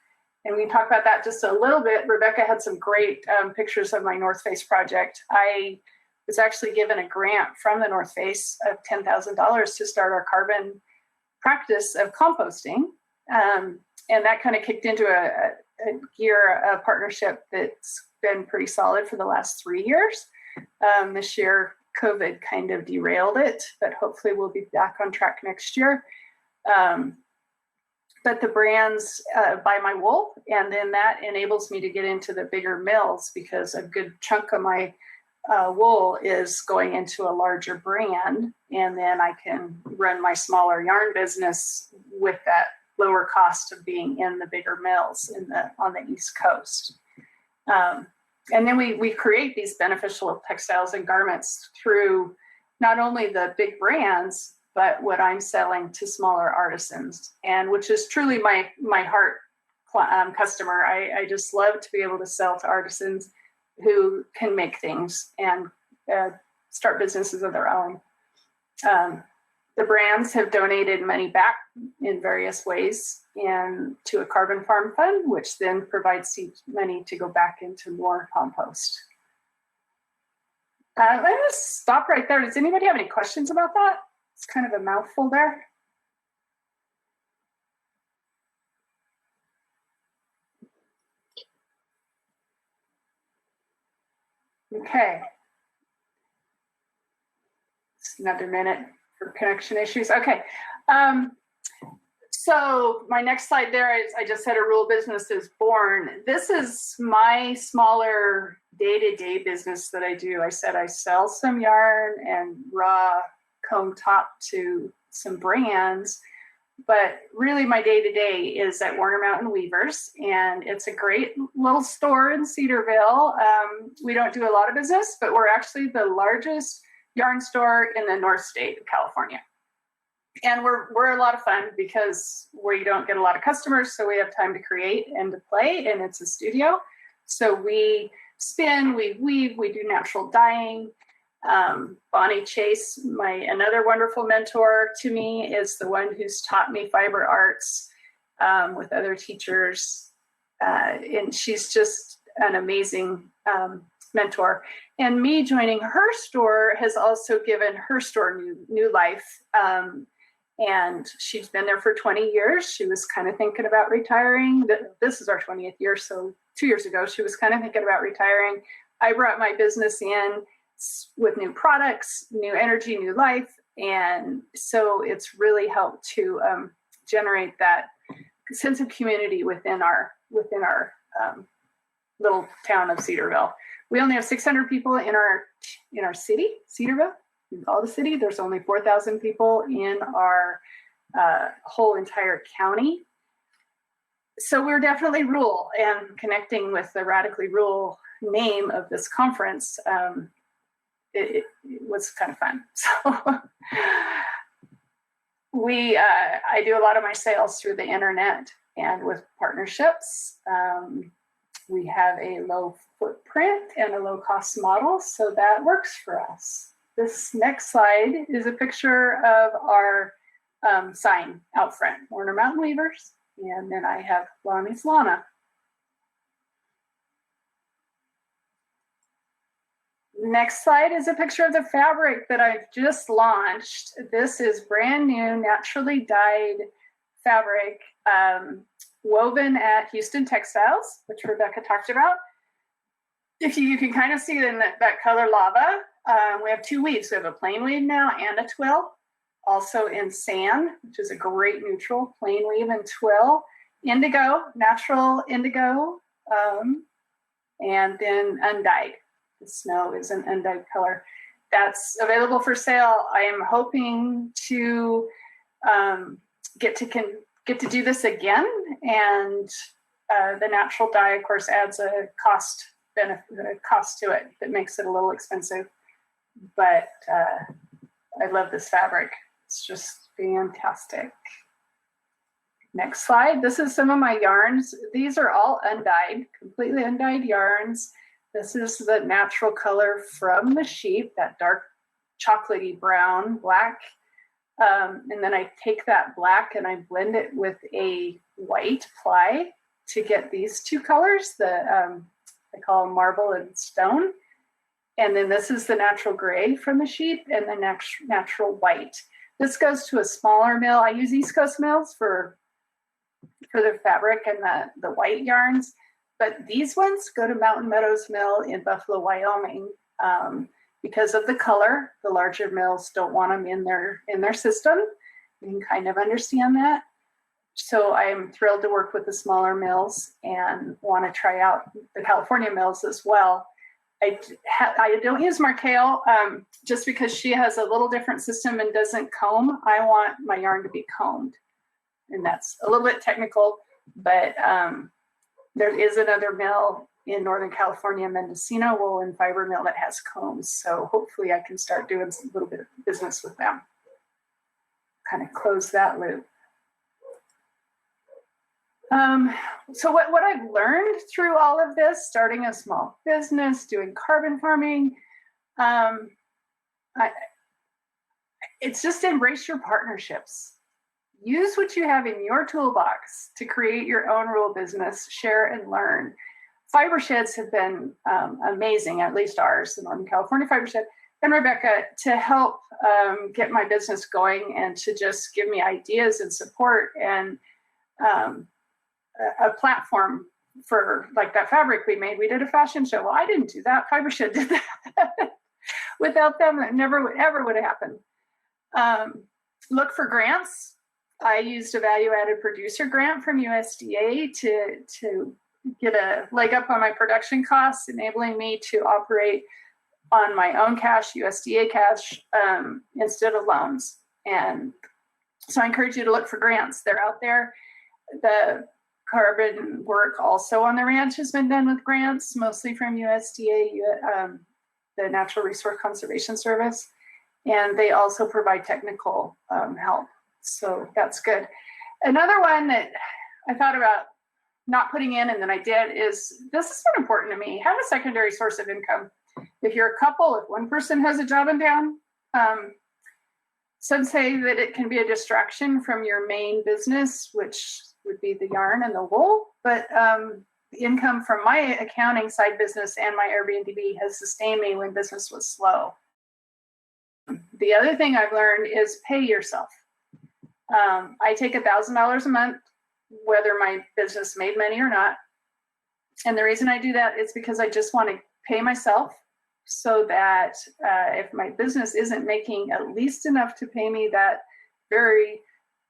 And we can talk about that just a little bit. Rebecca had some great pictures of my North Face project. I was actually given a grant from the North Face of $10,000 to start our carbon practice of composting. And that kind of kicked into a partnership that's been pretty solid for the last 3 years. This year, COVID kind of derailed it, but hopefully we'll be back on track next year. But the brands buy my wool, and then that enables me to get into the bigger mills because a good chunk of my wool is going into a larger brand, and then I can run my smaller yarn business with that lower cost of being in the bigger mills on the East Coast. And then we create these beneficial textiles and garments through not only the big brands, but what I'm selling to smaller artisans, and which is truly my heart customer. I just love to be able to sell to artisans who can make things and start businesses of their own. The brands have donated money back in various ways and to a carbon farm fund, which then provides money to go back into more compost. I'm going to stop right there. Does anybody have any questions about that? It's kind of a mouthful there. Okay. Just another minute for connection issues. Okay. So my next slide there is, I just said a rural business is born. This is my smaller day-to-day business that I do. I said I sell some yarn and raw comb top to some brands, But really my day-to-day is at Warner Mountain Weavers, and it's a great little store in Cedarville. We don't do a lot of business, but we're actually the largest yarn store in the North State of California. And we're a lot of fun because we don't get a lot of customers, so we have time to create and to play, and it's a studio. So we spin, we weave, we do natural dyeing. Bonnie Chase, another wonderful mentor to me, is the one who's taught me fiber arts with other teachers. And she's just an amazing mentor. And me joining her store has also given her store new life. And she's been there for 20 years. She was kind of thinking about retiring. This is our 20th year. So 2 years ago, she was kind of thinking about retiring. I brought my business in with new products, new energy, new life. And so it's really helped to generate that sense of community within our little town of Cedarville. We only have 600 people in our city, Cedarville. In all the city, there's only 4,000 people in our whole entire county. So we're definitely rural, and connecting with the Radically Rural name of this conference, it was kind of fun. So I do a lot of my sales through the internet and with partnerships. We have a low footprint and a low cost model, so that works for us. This next slide is a picture of our sign out front, Warner Mountain Weavers, and then I have Lonnie's Lana. Next slide is a picture of the fabric that I've just launched. This is brand new, naturally dyed fabric, woven at Houston Textiles, which Rebecca talked about. If you can kind of see in that color lava, we have two weaves. We have a plain weave now and a twill, also in sand, which is a great neutral, plain weave and twill, indigo, natural indigo, and then undyed. The snow is an undyed color. That's available for sale. I am hoping to get to do this again, and the natural dye, of course, adds a cost to it that makes it a little expensive. But I love this fabric. It's just fantastic. Next slide. This is some of my yarns. These are all undyed, completely undyed yarns. This is the natural color from the sheep, that dark chocolatey brown, black. And then I take that black and I blend it with a white ply to get these two colors, I call them marble and stone. And then this is the natural gray from the sheep and the natural white. This goes to a smaller mill. I use East Coast mills for the fabric and the white yarns. But these ones go to Mountain Meadows Mill in Buffalo, Wyoming, because of the color. The larger mills don't want them in their system. You can kind of understand that. So I'm thrilled to work with the smaller mills and want to try out the California mills as well. I don't use Markale just because she has a little different system and doesn't comb. I want my yarn to be combed, and that's a little bit technical, but there is another mill in Northern California, Mendocino Wool and Fiber Mill, that has combs. So hopefully I can start doing a little bit of business with them. Kind of close that loop. So what I've learned through all of this, starting a small business, doing carbon farming, it's just embrace your partnerships. Use what you have in your toolbox to create your own rural business, share and learn. Fibersheds have been amazing, at least ours, the Northern California Fibershed, and Rebecca, to help get my business going and to just give me ideas and support and a platform for like that fabric we made. We did a fashion show. Well, I didn't do that. Fibershed did that. Without them, it never ever would have happened. Look for grants. I used a value-added producer grant from USDA to get a leg up on my production costs, enabling me to operate on my own cash, USDA cash, instead of loans. And So I encourage you to look for grants. They're out there. The carbon work also on the ranch has been done with grants, mostly from USDA, the Natural Resource Conservation Service. And they also provide technical help. So that's good. Another one that I thought about not putting in and then I did is, this has been important to me, have a secondary source of income. If you're a couple, if one person has a job in town, some say that it can be a distraction from your main business, which would be the yarn and the wool. But the income from my accounting side business and my Airbnb has sustained me when business was slow. The other thing I've learned is pay yourself. I take $1,000 a month, whether my business made money or not. And the reason I do that is because I just want to pay myself so that if my business isn't making at least enough to pay me that very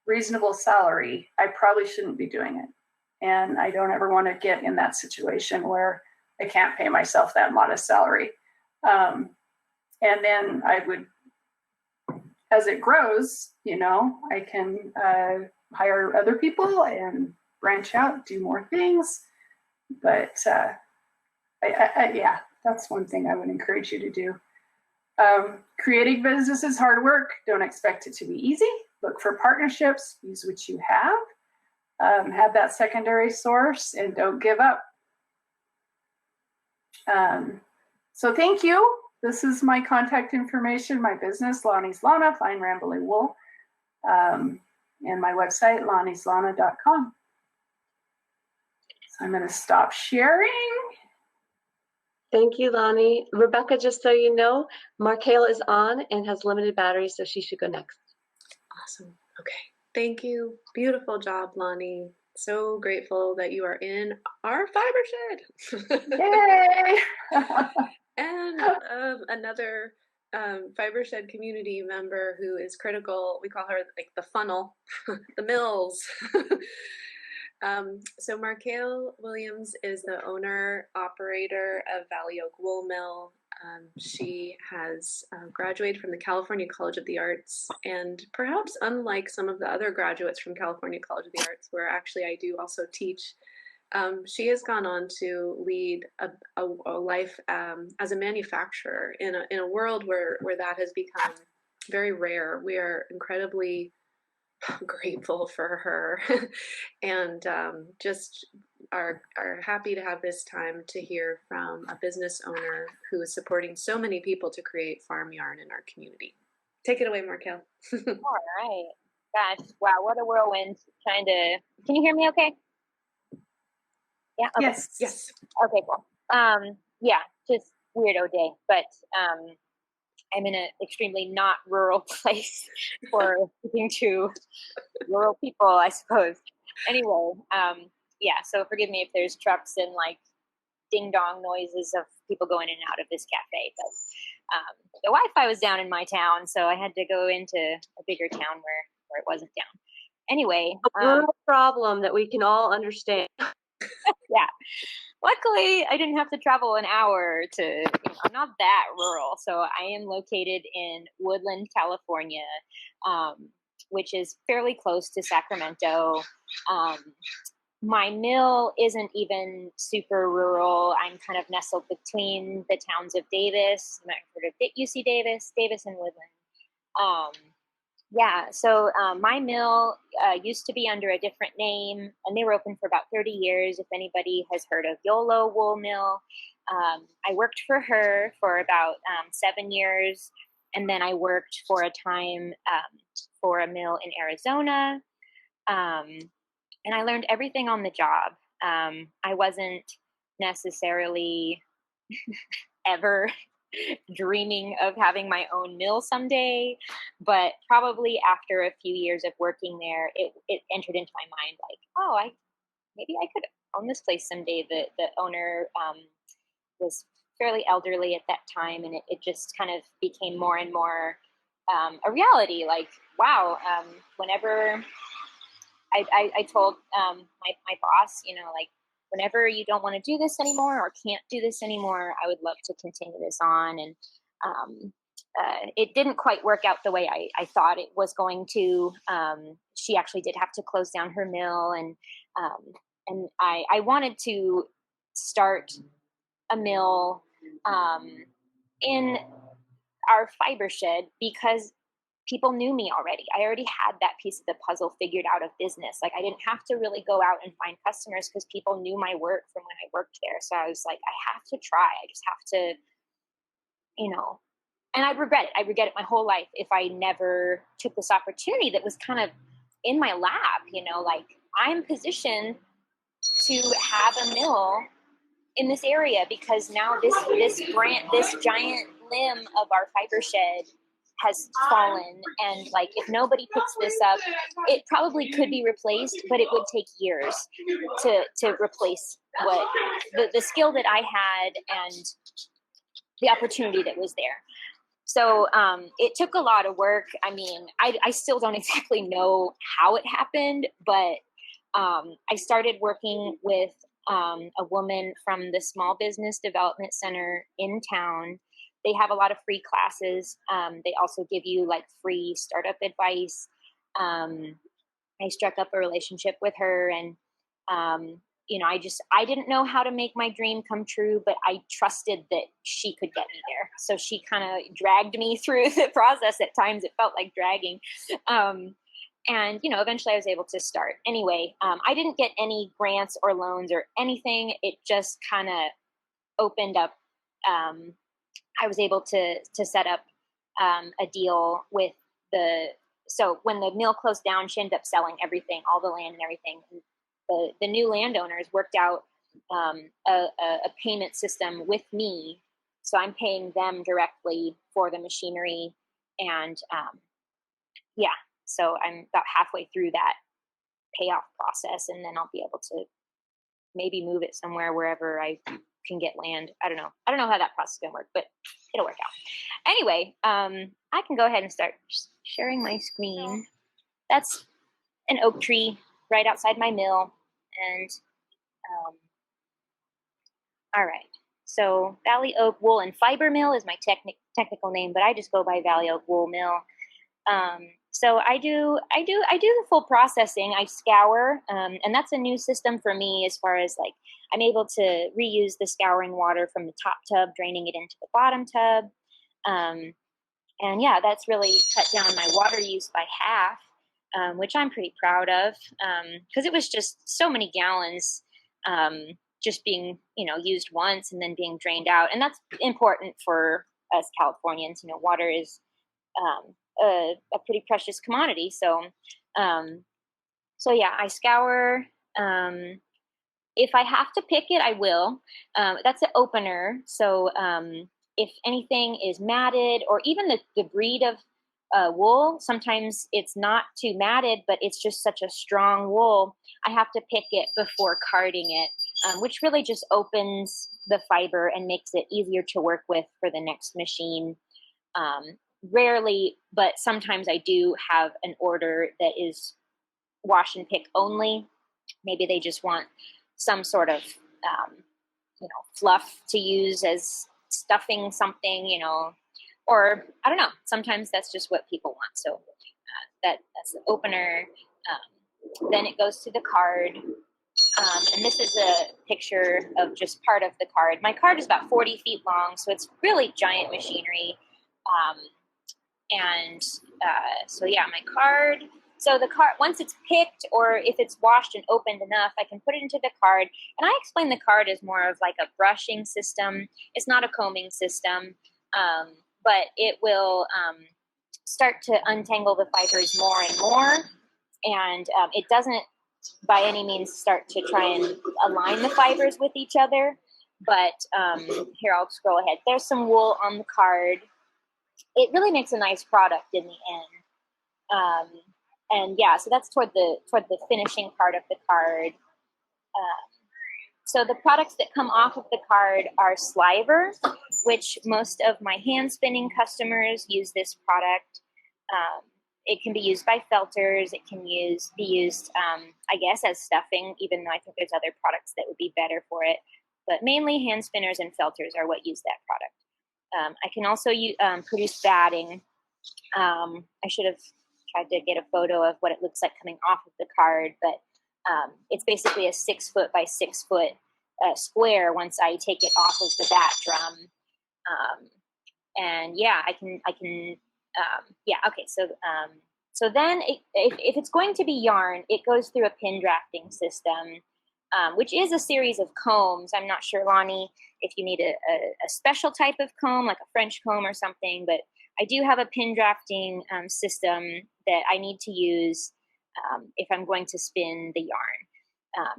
reasonable salary, I probably shouldn't be doing it. And I don't ever want to get in that situation where I can't pay myself that modest salary. And then I would, as it grows, I can hire other people and branch out, do more things. But yeah, that's one thing I would encourage you to do. Creating business is hard work. Don't expect it to be easy. Look for partnerships. Use what you have. Have that secondary source and don't give up. So thank you. This is my contact information, my business, Lonnie's Lana, Fine Rambling Wool, and my website, lonnieslana.com. So I'm going to stop sharing. Thank you, Lonnie. Rebecca, just so you know, Markayla is on and has limited batteries, so she should go next. Awesome. Okay. Thank you. Beautiful job, Lonnie. So grateful that you are in our Fibershed. Yay! And another Fibershed community member who is critical. We call her like the funnel, the mills. So Markayla Williams is the owner operator of Valley Oak Wool Mill. She has graduated from the California College of the Arts, and perhaps unlike some of the other graduates from California College of the Arts, where actually I do also teach, she has gone on to lead a life as a manufacturer in a world where that has become very rare. We are incredibly grateful for her and just are happy to have this time to hear from a business owner who is supporting so many people to create farm yarn in our community. Take it away, Markayla. All right. Gosh, wow, what a whirlwind. Can you hear me okay? Yeah? Okay. Yes. Okay, cool. Yeah, just weirdo day, but I'm in an extremely not rural place for speaking to rural people, I suppose. Anyway, yeah, so forgive me if there's trucks and like ding dong noises of people going in and out of this cafe, but the Wi-Fi was down in my town, so I had to go into a bigger town where it wasn't down. Anyway. A rural problem that we can all understand. Yeah. Luckily, I didn't have to travel an hour to, I'm not that rural. So I am located in Woodland, California, which is fairly close to Sacramento. My mill isn't even super rural. I'm kind of nestled between the towns of Davis, you might have heard of UC Davis and Woodland. Yeah, so my mill used to be under a different name, and they were open for about 30 years. If anybody has heard of YOLO Wool Mill, I worked for her for about 7 years, and then I worked for a time for a mill in Arizona, and I learned everything on the job. I wasn't necessarily ever dreaming of having my own mill someday, but probably after a few years of working there, it entered into my mind like, oh, maybe I could own this place someday. The owner was fairly elderly at that time, and it just kind of became more and more a reality. Like, wow, whenever I told my boss, like, whenever you don't want to do this anymore or can't do this anymore, I would love to continue this on. And it didn't quite work out the way I thought it was going to. She actually did have to close down her mill, and I wanted to start a mill in our fiber shed because people knew me already. I already had that piece of the puzzle figured out of business. Like I didn't have to really go out and find customers because people knew my work from when I worked there. So I was like, I have to try. I just have to, and I regret it. I regret it my whole life if I never took this opportunity that was kind of in my lap, like I'm positioned to have a mill in this area because now this giant limb of our fiber shed has fallen, and like if nobody picks this up, it probably could be replaced, but it would take years to replace what the skill that I had and the opportunity that was there. So it took a lot of work. I mean, I still don't exactly know how it happened, but I started working with a woman from the Small Business Development Center in town. They have a lot of free classes. They also give you like free startup advice. I struck up a relationship with her, and I didn't know how to make my dream come true, but I trusted that she could get me there. So she kind of dragged me through the process. At times it felt like dragging. And, eventually I was able to start. Anyway, I didn't get any grants or loans or anything. It just kind of opened up. I was able to set up a deal with so when the mill closed down, she ended up selling everything, all the land and everything. The new landowners worked out a payment system with me. So I'm paying them directly for the machinery. And so I'm about halfway through that payoff process, and then I'll be able to maybe move it somewhere wherever I can get land. I don't know how that process is going to work, but it'll work out. Anyway, I can go ahead and start sharing my screen. That's an oak tree right outside my mill. And all right, so Valley Oak Wool and Fiber Mill is my technical name, but I just go by Valley Oak Wool Mill. So I do the full processing. I scour, and that's a new system for me as far as like I'm able to reuse the scouring water from the top tub, draining it into the bottom tub. And yeah, that's really cut down my water use by half, which I'm pretty proud of, because it was just so many gallons just being, used once and then being drained out. And that's important for us Californians. Water is a pretty precious commodity. So yeah, I scour. If I have to pick it, I will. That's an opener. So if anything is matted, or even the breed of wool, sometimes it's not too matted, but it's just such a strong wool, I have to pick it before carding it, which really just opens the fiber and makes it easier to work with for the next machine. Rarely, but sometimes I do have an order that is wash and pick only. Maybe they just want some sort of, fluff to use as stuffing something, or I don't know. Sometimes that's just what people want. So that's the opener. Then it goes to the card. And this is a picture of just part of the card. My card is about 40 feet long, so it's really giant machinery. So yeah, my card. So the card, once it's picked, or if it's washed and opened enough, I can put it into the card. And I explain the card as more of like a brushing system. It's not a combing system, but it will start to untangle the fibers more and more. And it doesn't by any means start to try and align the fibers with each other. But here, I'll scroll ahead. There's some wool on the card. It really makes a nice product in the end. And yeah, so that's toward the finishing part of the card. So the products that come off of the card are sliver, which most of my hand spinning customers use this product. It can be used by felters. It can be used, I guess, as stuffing, even though I think there's other products that would be better for it. But mainly hand spinners and felters are what use that product. I can also produce batting. I should have tried to get a photo of what it looks like coming off of the card, but it's basically a 6 foot by 6 foot square once I take it off of the bat drum. And yeah, I can, yeah, okay. So then if it's going to be yarn, it goes through a pin drafting system, which is a series of combs. I'm not sure, Lonnie, if you need a special type of comb, like a French comb or something, but I do have a pin drafting system that I need to use if I'm going to spin the yarn.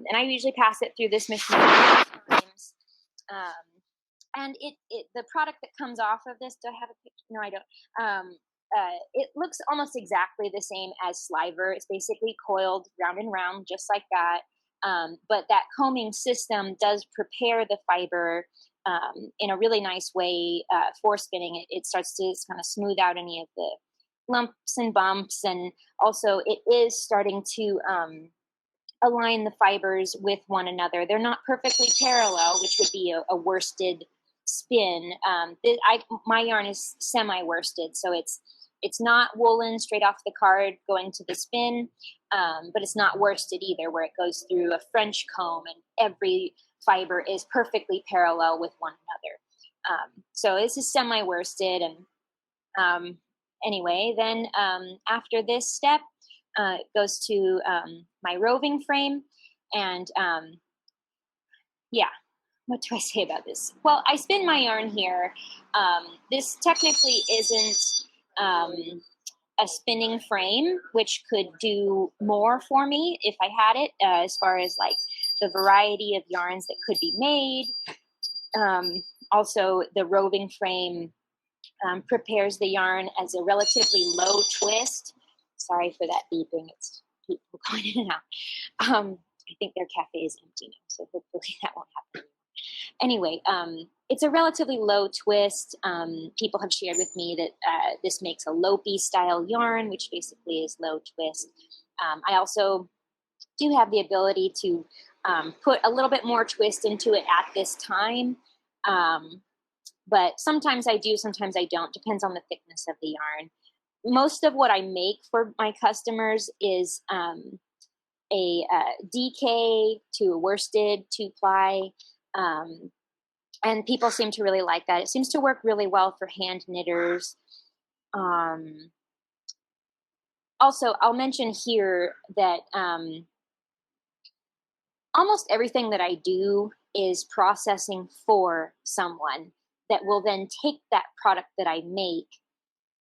And I usually pass it through this machine times. And the product that comes off of this, do I have a picture? No, I don't. It looks almost exactly the same as Sliver. It's basically coiled round and round, just like that. But that combing system does prepare the fiber in a really nice way for spinning. It starts to kind of smooth out any of the lumps and bumps, and also it is starting to align the fibers with one another. They're not perfectly parallel, which would be a worsted spin. My yarn is semi-worsted, so it's not woolen straight off the card going to the spin, but it's not worsted either, where it goes through a French comb and every fiber is perfectly parallel with one another. So this is semi-worsted, and anyway, then after this step, it goes to my roving frame, and yeah. What do I say about this? Well, I spin my yarn here. This technically isn't a spinning frame, which could do more for me if I had it, as far as like the variety of yarns that could be made. Also, the roving frame prepares the yarn as a relatively low twist. Sorry for that beeping. It's people going in and out. I think their cafe is empty now, so hopefully that won't happen. Anyway, it's a relatively low twist. People have shared with me that this makes a Lopi style yarn, which basically is low twist. I also do have the ability to put a little bit more twist into it at this time. But sometimes I do, sometimes I don't. Depends on the thickness of the yarn. Most of what I make for my customers is a DK to a worsted 2-ply. And people seem to really like that. It seems to work really well for hand knitters. Also, I'll mention here that almost everything that I do is processing for someone that will then take that product that I make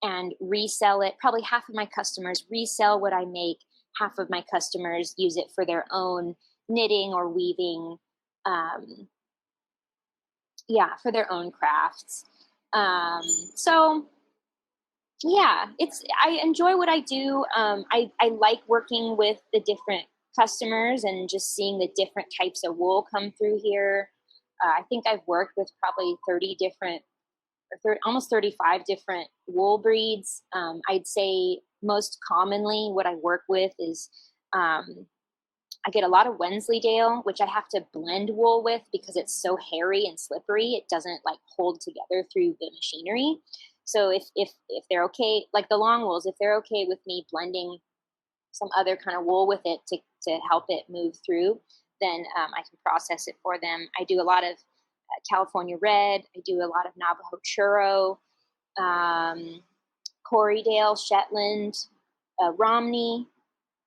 and resell it. Probably half of my customers resell what I make. Half of my customers use it for their own knitting or weaving. For their own crafts. So yeah, I enjoy what I do. I like working with the different customers and just seeing the different types of wool come through here. I think I've worked with probably 30 different, almost 35 different wool breeds. I'd say most commonly what I work with is I get a lot of Wensleydale, which I have to blend wool with because it's so hairy and slippery. It doesn't like hold together through the machinery. So if they're okay, like the long wools, if they're okay with me blending some other kind of wool with it to help it move through, then I can process it for them. I do a lot of California Red. I do a lot of Navajo Churro, Corriedale, Shetland, Romney.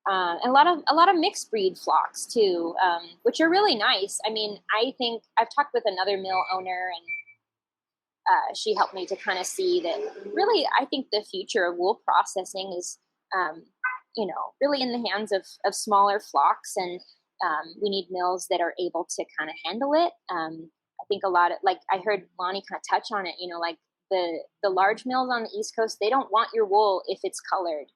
And a lot of mixed breed flocks too, which are really nice. I mean, I think I've talked with another mill owner, and she helped me to kind of see that really, I think the future of wool processing is, really in the hands of smaller flocks, and we need mills that are able to kind of handle it. I think a lot of, like I heard Lonnie kind of touch on it, like the large mills on the East Coast, they don't want your wool if it's colored.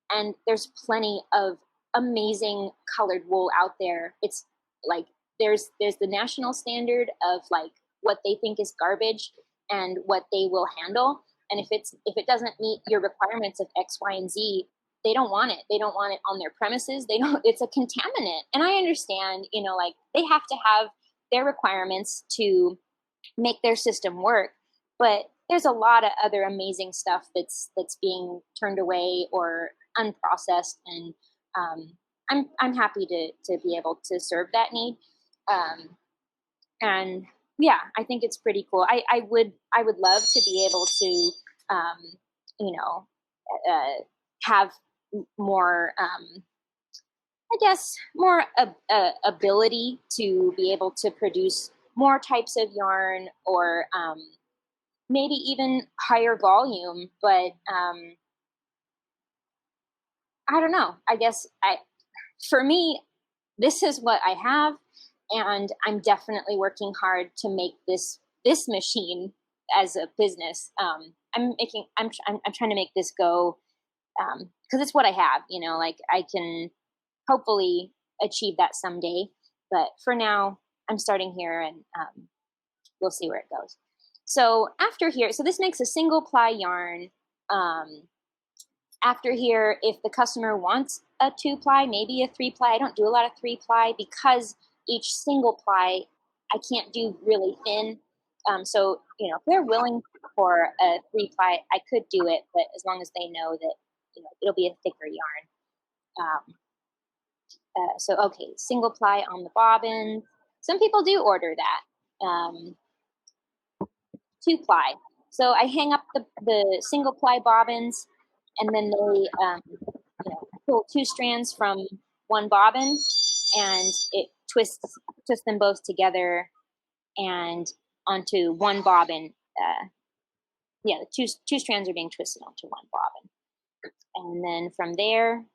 And there's plenty of amazing colored wool out there. It's like there's the national standard of like what they think is garbage and what they will handle. And if it doesn't meet your requirements of X, Y, and Z, they don't want it. They don't want it on their premises. It's a contaminant. And I understand, like they have to have their requirements to make their system work. But there's a lot of other amazing stuff that's being turned away or unprocessed, and I'm happy to be able to serve that need. And yeah, I think it's pretty cool. I would love to be able to you know, have more I guess more ability to be able to produce more types of yarn, or maybe even higher volume. But I don't know. I guess for me, this is what I have, and I'm definitely working hard to make this machine as a business. I'm trying to make this go, because it's what I have. You know, like I can hopefully achieve that someday. But for now, I'm starting here, and we'll see where it goes. So after here, so this makes a single ply yarn. After here, if the customer wants a 2-ply, maybe a 3-ply, I don't do a lot of 3-ply because each single ply I can't do really thin. So, you know, if they're willing for a 3-ply, I could do it, but as long as they know that, you know, it'll be a thicker yarn. So, okay, single ply on the bobbin. Some people do order that. 2-ply. So I hang up the single ply bobbins, and then they you know, pull 2 strands from one bobbin, and it twists them both together and onto one bobbin. Yeah, the two strands are being twisted onto one bobbin, and then from there,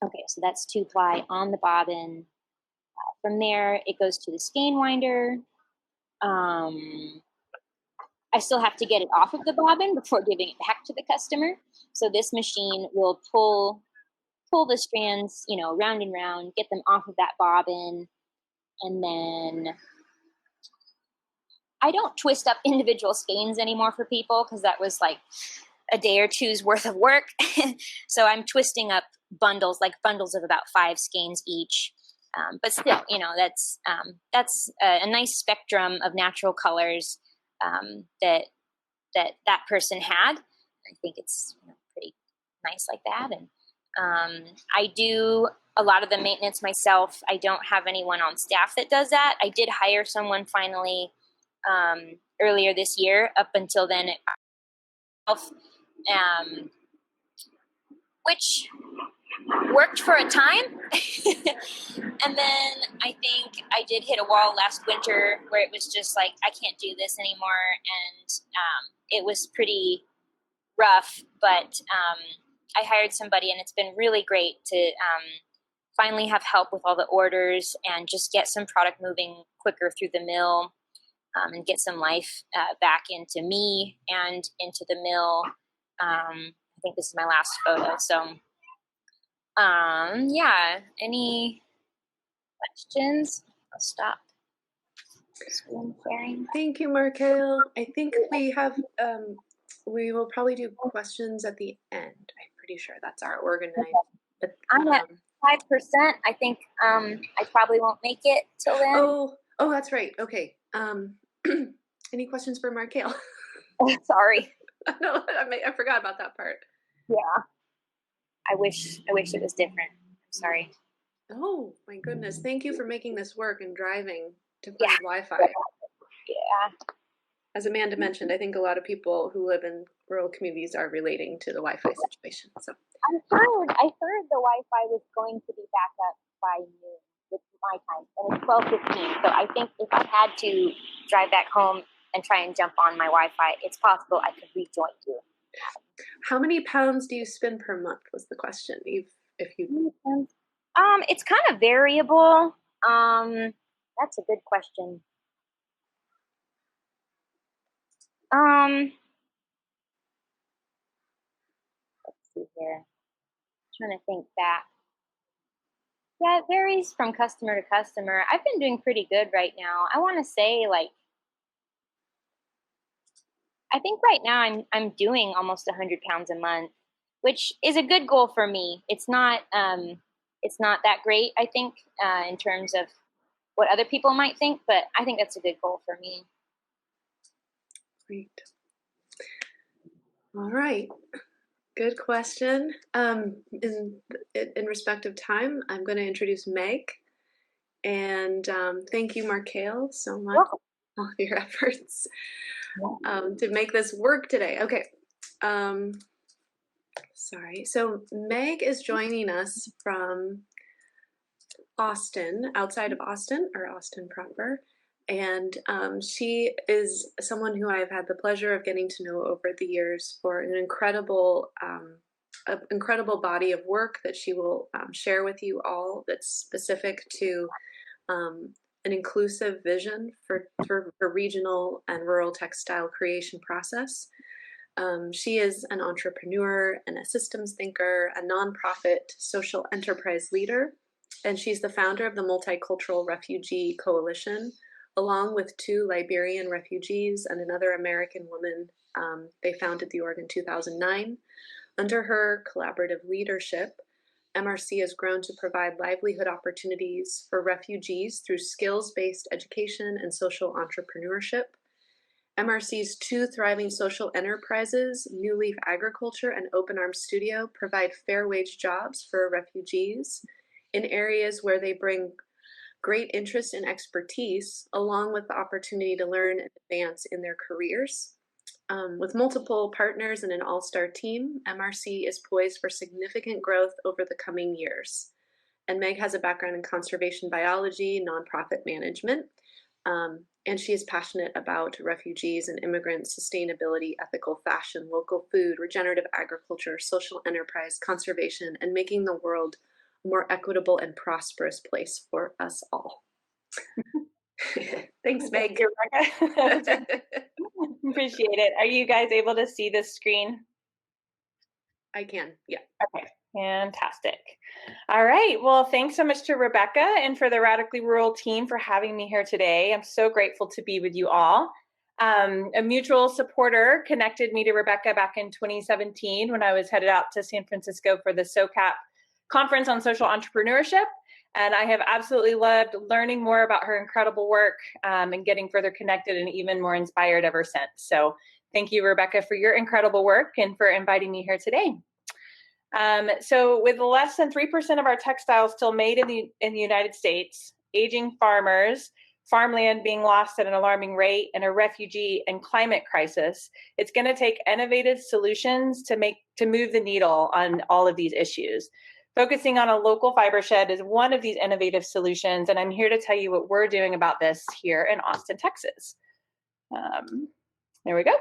okay, so that's 2-ply on the bobbin. From there, it goes to the skein winder. I still have to get it off of the bobbin before giving it back to the customer. So this machine will pull the strands, you know, round and round, get them off of that bobbin, and then I don't twist up individual skeins anymore for people because that was like a day or two's worth of work. So I'm twisting up bundles of about 5 skeins each. But still, you know, that's a nice spectrum of natural colors that person had. I think it's, you know, pretty nice like that. And I do a lot of the maintenance myself. I don't have anyone on staff that does that. I did hire someone finally earlier this year. Up until then, which worked for a time. And then I think I did hit a wall last winter where it was just like, I can't do this anymore. And it was pretty rough, but I hired somebody, and it's been really great to finally have help with all the orders and just get some product moving quicker through the mill, and get some life back into me and into the mill. I think this is my last photo. So yeah, any questions? I'll stop screen sharing. Thank you, Markel. I think we have, we will probably do questions at the end. I'm pretty sure that's our organized. But, I'm at 5%. I think I probably won't make it till then. Oh, that's right. Okay. Any questions for Markel? Sorry. No, I forgot about that part. Yeah. I wish it was different. I'm sorry. Oh my goodness! Thank you for making this work and driving to find Wi-Fi. Yeah. As Amanda mentioned, I think a lot of people who live in rural communities are relating to the Wi-Fi situation. So I heard the Wi-Fi was going to be back up by noon with my time, and it's 12:15. So I think if I had to drive back home and try and jump on my Wi-Fi, it's possible I could rejoin you. How many pounds do you spend per month? Was the question. If you. It's kind of variable. That's a good question. Let's see here. I'm trying to think back. Yeah, it varies from customer to customer. I've been doing pretty good right now. I want to say I think right now I'm doing almost 100 pounds a month, which is a good goal for me. It's not that great, I think, in terms of what other people might think, but I think that's a good goal for me. Great. All right. Good question. In respect of time, I'm going to introduce Meg. And thank you, Markale, so much for all of your efforts to make this work today. Okay. Sorry. So Meg is joining us from Austin, outside of Austin, or Austin proper. And she is someone who I've had the pleasure of getting to know over the years for an incredible body of work that she will share with you all that's specific to an inclusive vision for regional and rural textile creation process. She is an entrepreneur and a systems thinker, a nonprofit social enterprise leader, and she's the founder of the Multicultural Refugee Coalition, along with 2 Liberian refugees and another American woman. They founded the org in 2009. Under her collaborative leadership, MRC has grown to provide livelihood opportunities for refugees through skills-based education and social entrepreneurship. MRC's 2 thriving social enterprises, New Leaf Agriculture and Open Arms Studio, provide fair wage jobs for refugees in areas where they bring great interest and expertise, along with the opportunity to learn and advance in their careers. With multiple partners and an all-star team, MRC is poised for significant growth over the coming years. And Meg has a background in conservation biology, nonprofit management, and she is passionate about refugees and immigrants, sustainability, ethical fashion, local food, regenerative agriculture, social enterprise, conservation, and making the world a more equitable and prosperous place for us all. Thanks, Meg. Appreciate it. Are you guys able to see this screen? I can, yeah. Okay, fantastic. All right, well, thanks so much to Rebecca and for the Radically Rural team for having me here today. I'm so grateful to be with you all. A mutual supporter connected me to Rebecca back in 2017 when I was headed out to San Francisco for the SOCAP Conference on Social Entrepreneurship. And I have absolutely loved learning more about her incredible work and getting further connected and even more inspired ever since. So thank you, Rebecca, for your incredible work and for inviting me here today. So with less than 3% of our textiles still made in the United States, aging farmers, farmland being lost at an alarming rate, and a refugee and climate crisis, it's going to take innovative solutions to move the needle on all of these issues. Focusing on a local fiber shed is one of these innovative solutions, and I'm here to tell you what we're doing about this here in Austin, Texas. There we go.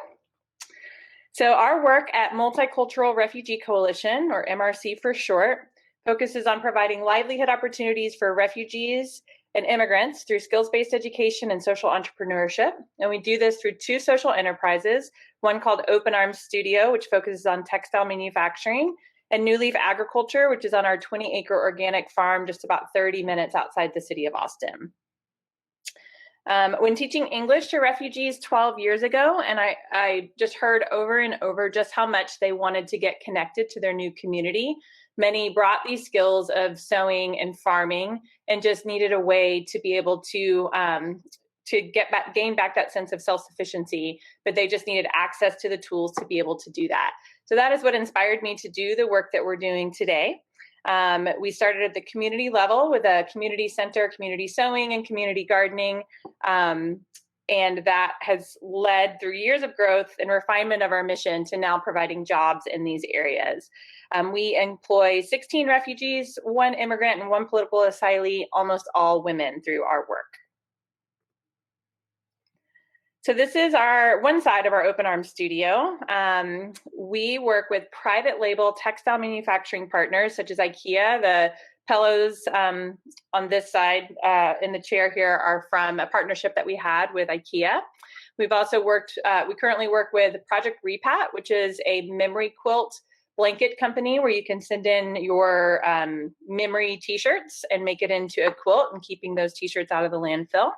So our work at Multicultural Refugee Coalition, or MRC for short, focuses on providing livelihood opportunities for refugees and immigrants through skills-based education and social entrepreneurship. And we do this through 2 social enterprises, one called Open Arms Studio, which focuses on textile manufacturing, and New Leaf Agriculture, which is on our 20-acre organic farm just about 30 minutes outside the city of Austin. When teaching English to refugees 12 years ago, and I just heard over and over just how much they wanted to get connected to their new community. Many brought these skills of sewing and farming and just needed a way to be able to gain back that sense of self-sufficiency, but they just needed access to the tools to be able to do that. So that is what inspired me to do the work that we're doing today. We started at the community level with a community center, community sewing, and community gardening. And that has led through years of growth and refinement of our mission to now providing jobs in these areas. We employ 16 refugees, 1 immigrant, and 1 political asylee, almost all women through our work. So this is one side of our Open Arms Studio. We work with private label textile manufacturing partners such as IKEA. The pillows on this side in the chair here are from a partnership that we had with IKEA. We've also we currently work with Project Repat, which is a memory quilt blanket company where you can send in your memory t-shirts and make it into a quilt, and keeping those t-shirts out of the landfill.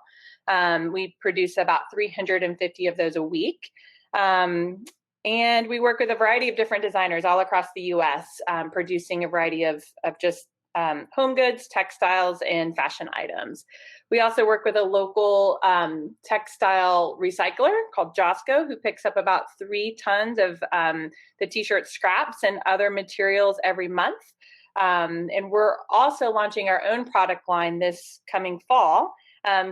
We produce about 350 of those a week. And we work with a variety of different designers all across the US, producing a variety of just home goods, textiles, and fashion items. We also work with a local textile recycler called Josco, who picks up about 3 tons of the t-shirt scraps and other materials every month. And we're also launching our own product line this coming fall,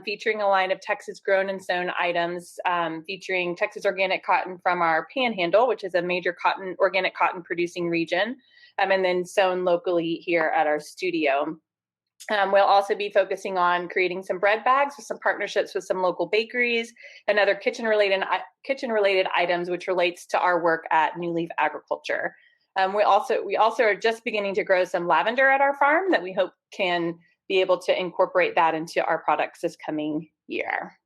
featuring a line of Texas grown and sewn items, featuring Texas organic cotton from our Panhandle, which is a major organic cotton producing region, and then sewn locally here at our studio. We'll also be focusing on creating some bread bags with some partnerships with some local bakeries and other kitchen-related items, which relates to our work at New Leaf Agriculture. We also are just beginning to grow some lavender at our farm that we hope can be able to incorporate that into our products this coming year.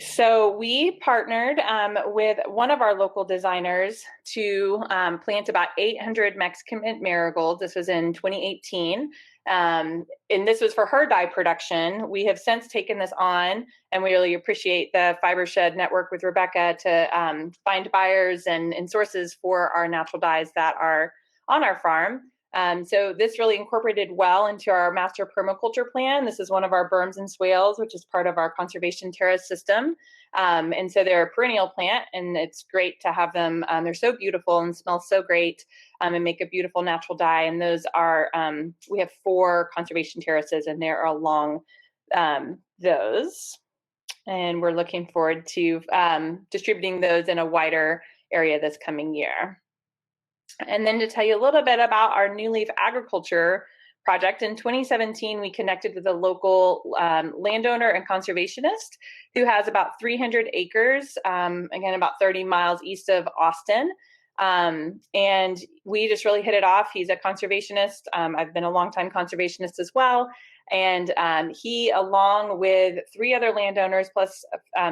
So we partnered with one of our local designers to plant about 800 Mexican mint marigolds. This was in 2018. And this was for her dye production. We have since taken this on, and we really appreciate the Fibershed network with Rebecca to find buyers and sources for our natural dyes that are on our farm. So this really incorporated well into our master permaculture plan. This is one of our berms and swales, which is part of our conservation terrace system. And so they're a perennial plant, and it's great to have them. They're so beautiful and smell so great, and make a beautiful natural dye. And those are, we have 4 conservation terraces, and they're along those. And we're looking forward to distributing those in a wider area this coming year. And then to tell you a little bit about our New Leaf Agriculture project, in 2017, we connected with a local landowner and conservationist who has about 300 acres, again, about 30 miles east of Austin. And we just really hit it off. He's a conservationist. I've been a longtime conservationist as well. And he, along with 3 other landowners, plus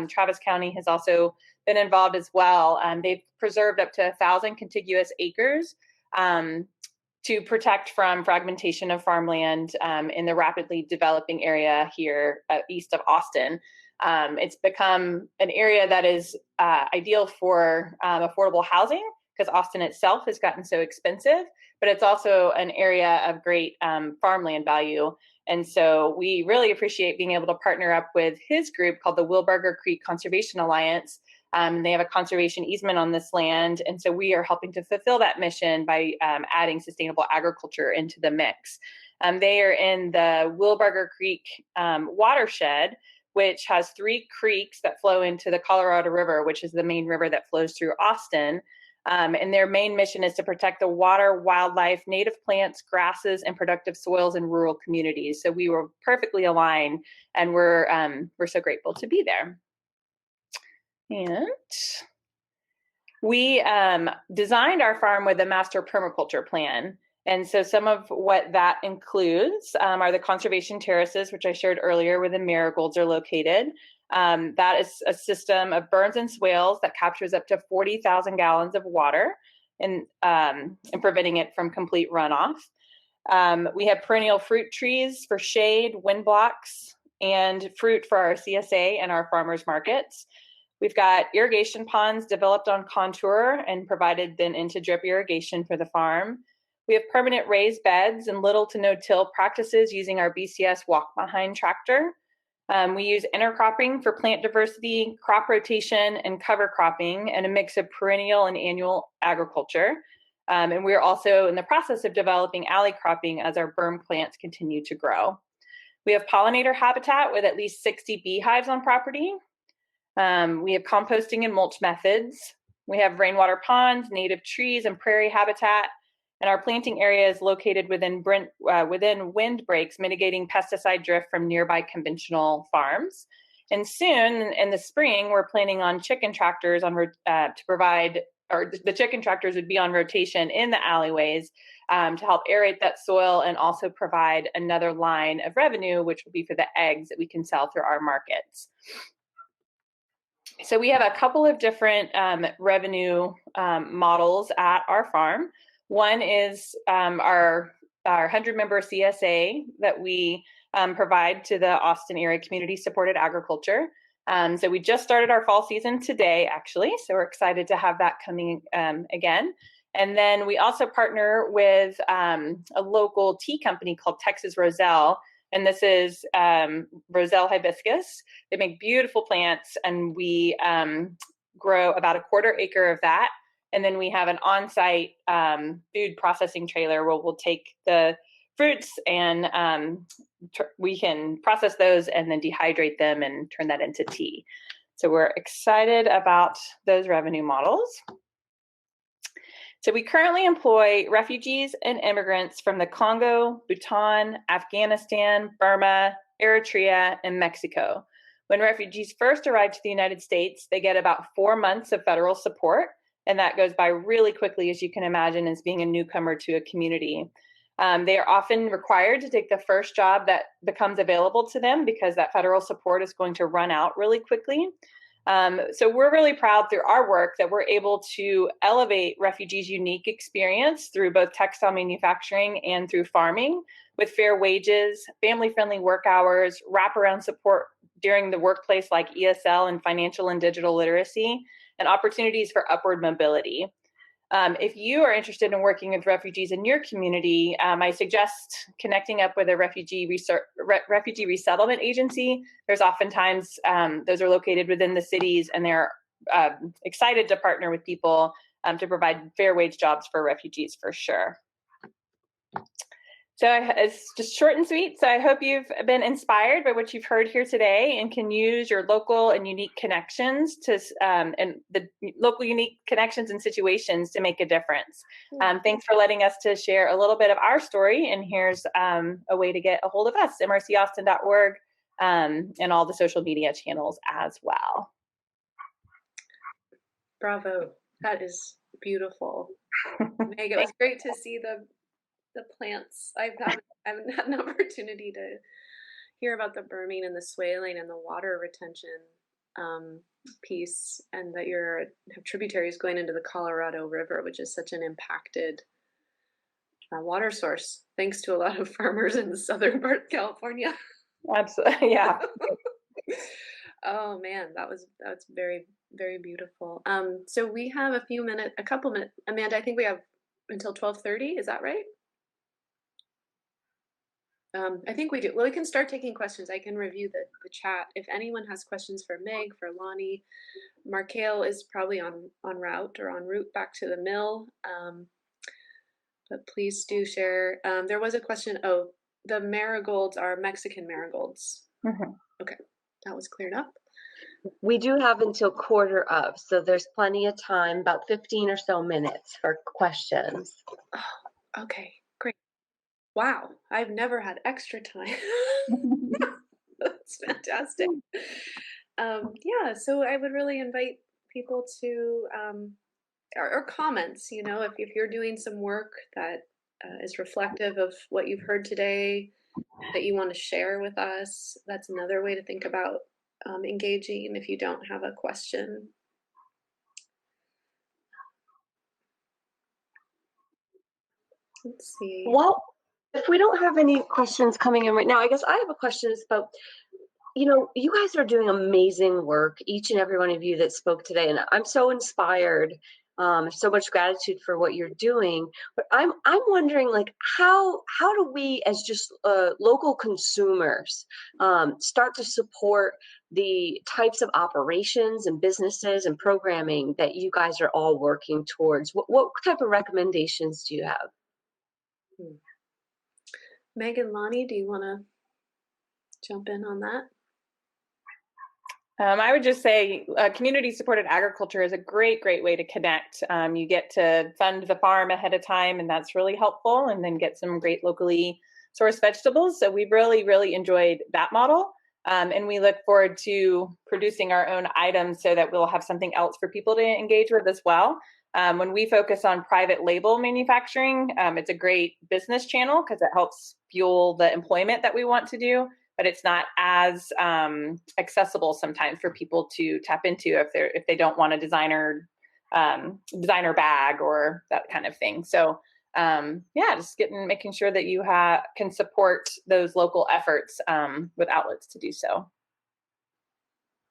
Travis County, has also been involved as well. They've preserved up to 1,000 contiguous acres to protect from fragmentation of farmland in the rapidly developing area here east of Austin. It's become an area that is ideal for affordable housing, because Austin itself has gotten so expensive, but it's also an area of great farmland value. And so we really appreciate being able to partner up with his group called the Wilburger Creek Conservation Alliance. They have a conservation easement on this land, and so we are helping to fulfill that mission by adding sustainable agriculture into the mix. They are in the Wilburger Creek watershed, which has 3 creeks that flow into the Colorado River, which is the main river that flows through Austin. And their main mission is to protect the water, wildlife, native plants, grasses, and productive soils in rural communities. So we were perfectly aligned, and we're so grateful to be there. And we designed our farm with a master permaculture plan. And so some of what that includes are the conservation terraces, which I shared earlier, where the marigolds are located. That is a system of berms and swales that captures up to 40,000 gallons of water and preventing it from complete runoff. We have perennial fruit trees for shade, wind blocks, and fruit for our CSA and our farmers markets. We've got irrigation ponds developed on contour and provided then into drip irrigation for the farm. We have permanent raised beds and little to no till practices using our BCS walk-behind tractor. We use intercropping for plant diversity, crop rotation, and cover cropping, and a mix of perennial and annual agriculture. And we're also in the process of developing alley cropping as our berm plants continue to grow. We have pollinator habitat with at least 60 beehives on property. We have composting and mulch methods. We have rainwater ponds, native trees, and prairie habitat. And our planting area is located within wind breaks, mitigating pesticide drift from nearby conventional farms. And soon, in the spring, we're planning on chicken tractors to provide, or the chicken tractors would be on rotation in the alleyways to help aerate that soil and also provide another line of revenue, which will be for the eggs that we can sell through our markets. So we have a couple of different revenue models at our farm. One is our 100-member CSA that we provide to the Austin area community supported agriculture. So we just started our fall season today, actually. So we're excited to have that coming again. And then we also partner with a local tea company called Texas Roselle. And this is Roselle hibiscus. They make beautiful plants, and we grow about a 1/4 acre of that. And then we have an on-site food processing trailer where we'll take the fruits and we can process those and then dehydrate them and turn that into tea. So we're excited about those revenue models. So we currently employ refugees and immigrants from the Congo, Bhutan, Afghanistan, Burma, Eritrea, and Mexico. When refugees first arrive to the United States, they get about 4 months of federal support, and that goes by really quickly, as you can imagine, as being a newcomer to a community. They are often required to take the first job that becomes available to them because that federal support is going to run out really quickly. So we're really proud through our work that we're able to elevate refugees' unique experience through both textile manufacturing and through farming, with fair wages, family-friendly work hours, wraparound support during the workplace like ESL and financial and digital literacy, and opportunities for upward mobility. If you are interested in working with refugees in your community, I suggest connecting up with a refugee resettlement agency. There's oftentimes, those are located within the cities, and they're excited to partner with people to provide fair wage jobs for refugees for sure. So it's just short and sweet. So I hope you've been inspired by what you've heard here today and can use your local and unique connections to and the local unique connections and situations to make a difference. Thanks for letting us to share a little bit of our story. And here's a way to get a hold of us, mrcaustin.org, and all the social media channels as well. Bravo. That is beautiful. Meg, it was great to see the plants. I haven't had an opportunity to hear about the burming and the swaling and the water retention piece, and that you have tributaries going into the Colorado River, which is such an impacted water source, thanks to a lot of farmers in the southern part of California. Absolutely, yeah. Oh man, that's very, very beautiful. So we have a couple minutes. Amanda, I think we have until 12:30. Is that right? I think we do. Well, we can start taking questions. I can review the chat. If anyone has questions for Meg, for Lonnie, Markale is probably en route back to the mill. But please do share. There was a question. Oh, the marigolds are Mexican marigolds. Mm-hmm. Okay, that was cleared up. We do have until 1/4 of, so there's plenty of time, about 15 or so minutes for questions. Oh, okay, great. Wow, I've never had extra time. That's fantastic. Yeah, so I would really invite people to, or comments, if you're doing some work that is reflective of what you've heard today, that you want to share with us. That's another way to think about engaging if you don't have a question. Let's see. Well, if we don't have any questions coming in right now, I guess I have a question about, you guys are doing amazing work, each and every one of you that spoke today, and I'm so inspired. So much gratitude for what you're doing. But I'm wondering, like, how do we, as just local consumers, start to support the types of operations and businesses and programming that you guys are all working towards? What type of recommendations do you have? Meg and Lonnie, do you want to jump in on that? I would just say community-supported agriculture is a great way to connect. You get to fund the farm ahead of time, and that's really helpful, and then get some great locally sourced vegetables. So we've really enjoyed that model, and we look forward to producing our own items so that we'll have something else for people to engage with as well. When we focus on private label manufacturing, it's a great business channel because it helps fuel the employment that we want to do. But it's not as accessible sometimes for people to tap into if they don't want a designer bag or that kind of thing. So just making sure that you can support those local efforts with outlets to do so.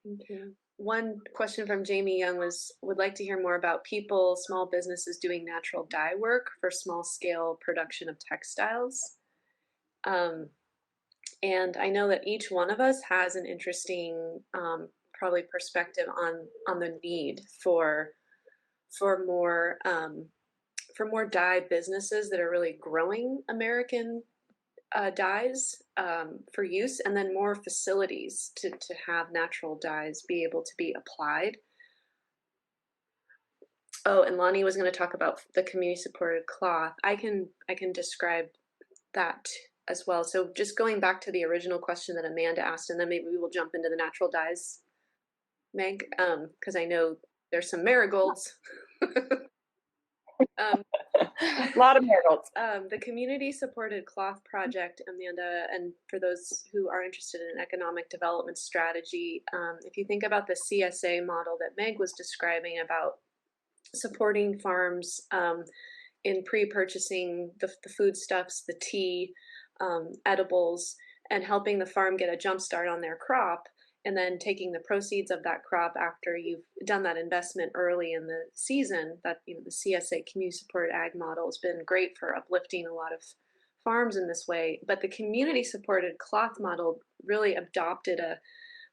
Thank you. one question from Jamie Young would like to hear more about people, small businesses doing natural dye work for small scale production of textiles. And I know that each one of us has an interesting, probably perspective on the need for more dye businesses that are really growing American dyes for use, and then more facilities to have natural dyes be able to be applied. Oh, and Lonnie was going to talk about the community supported cloth. I can describe that as well. So just going back to the original question that Amanda asked, and then maybe we will jump into the natural dyes, Meg, because I know there's some marigolds. A lot of marigolds. The community supported cloth project, Amanda, and for those who are interested in economic development strategy, if you think about the CSA model that Meg was describing about supporting farms in pre-purchasing the foodstuffs, the tea, edibles, and helping the farm get a jump start on their crop, and then taking the proceeds of that crop after you've done that investment early in the season. That, you know, the CSA community supported ag model has been great for uplifting a lot of farms in this way. But the community supported cloth model really adopted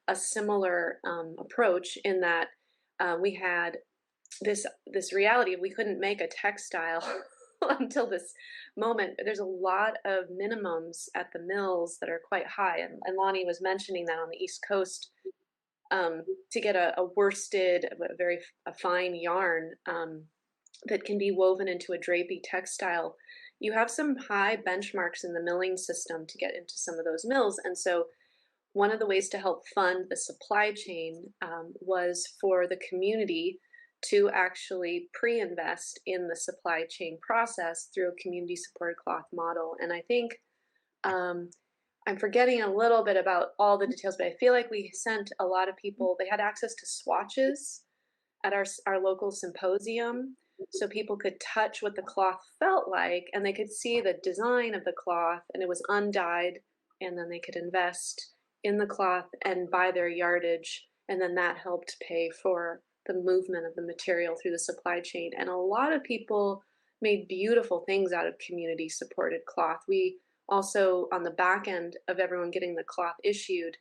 a similar approach in that we had this reality of we couldn't make a textile until this moment. There's a lot of minimums at the mills that are quite high, and Lonnie was mentioning that on the East Coast, to get a worsted, a fine yarn that can be woven into a drapey textile, you have some high benchmarks in the milling system to get into some of those mills. And so one of the ways to help fund the supply chain was for the community to actually pre-invest in the supply chain process through a community supported cloth model. And I think I'm forgetting a little bit about all the details, but I feel like we sent a lot of people, they had access to swatches at our local symposium, so people could touch what the cloth felt like, and they could see the design of the cloth, and it was undyed, and then they could invest in the cloth and buy their yardage, and then that helped pay for the movement of the material through the supply chain. And a lot of people made beautiful things out of community supported cloth. We also, on the back end of everyone getting the cloth issued,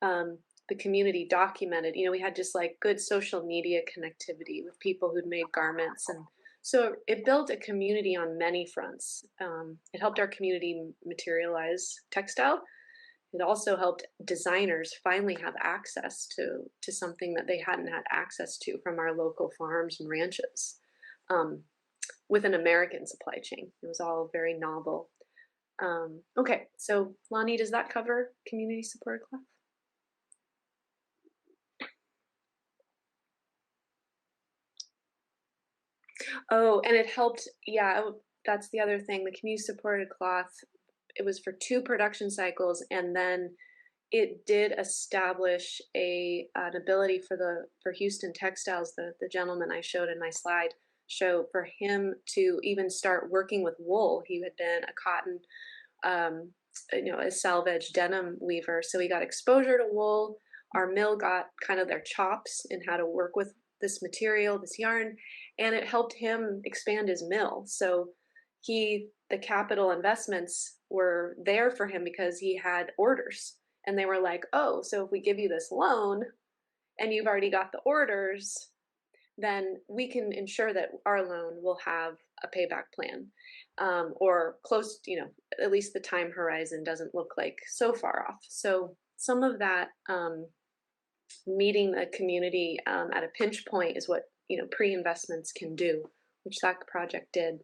the community documented, we had just like good social media connectivity with people who'd made garments. And so it built a community on many fronts. It helped our community materialize textile. It also helped designers finally have access to something that they hadn't had access to from our local farms and ranches with an American supply chain. It was all very novel. Okay, so Lonnie, does that cover community supported cloth? Oh, and it helped, yeah, that's the other thing. The community supported cloth, it was for 2 production cycles, and then it did establish an ability for Houston Textiles, the gentleman I showed in my slide, for him to even start working with wool. He had been a cotton, a salvage denim weaver, so he got exposure to wool. Our mill got kind of their chops in how to work with this material, this yarn, and it helped him expand his mill. So the capital investments were there for him because he had orders, and they were like, oh, so if we give you this loan and you've already got the orders, then we can ensure that our loan will have a payback plan, or close, at least the time horizon doesn't look like so far off. So some of that meeting the community at a pinch point is what pre-investments can do, which that project did.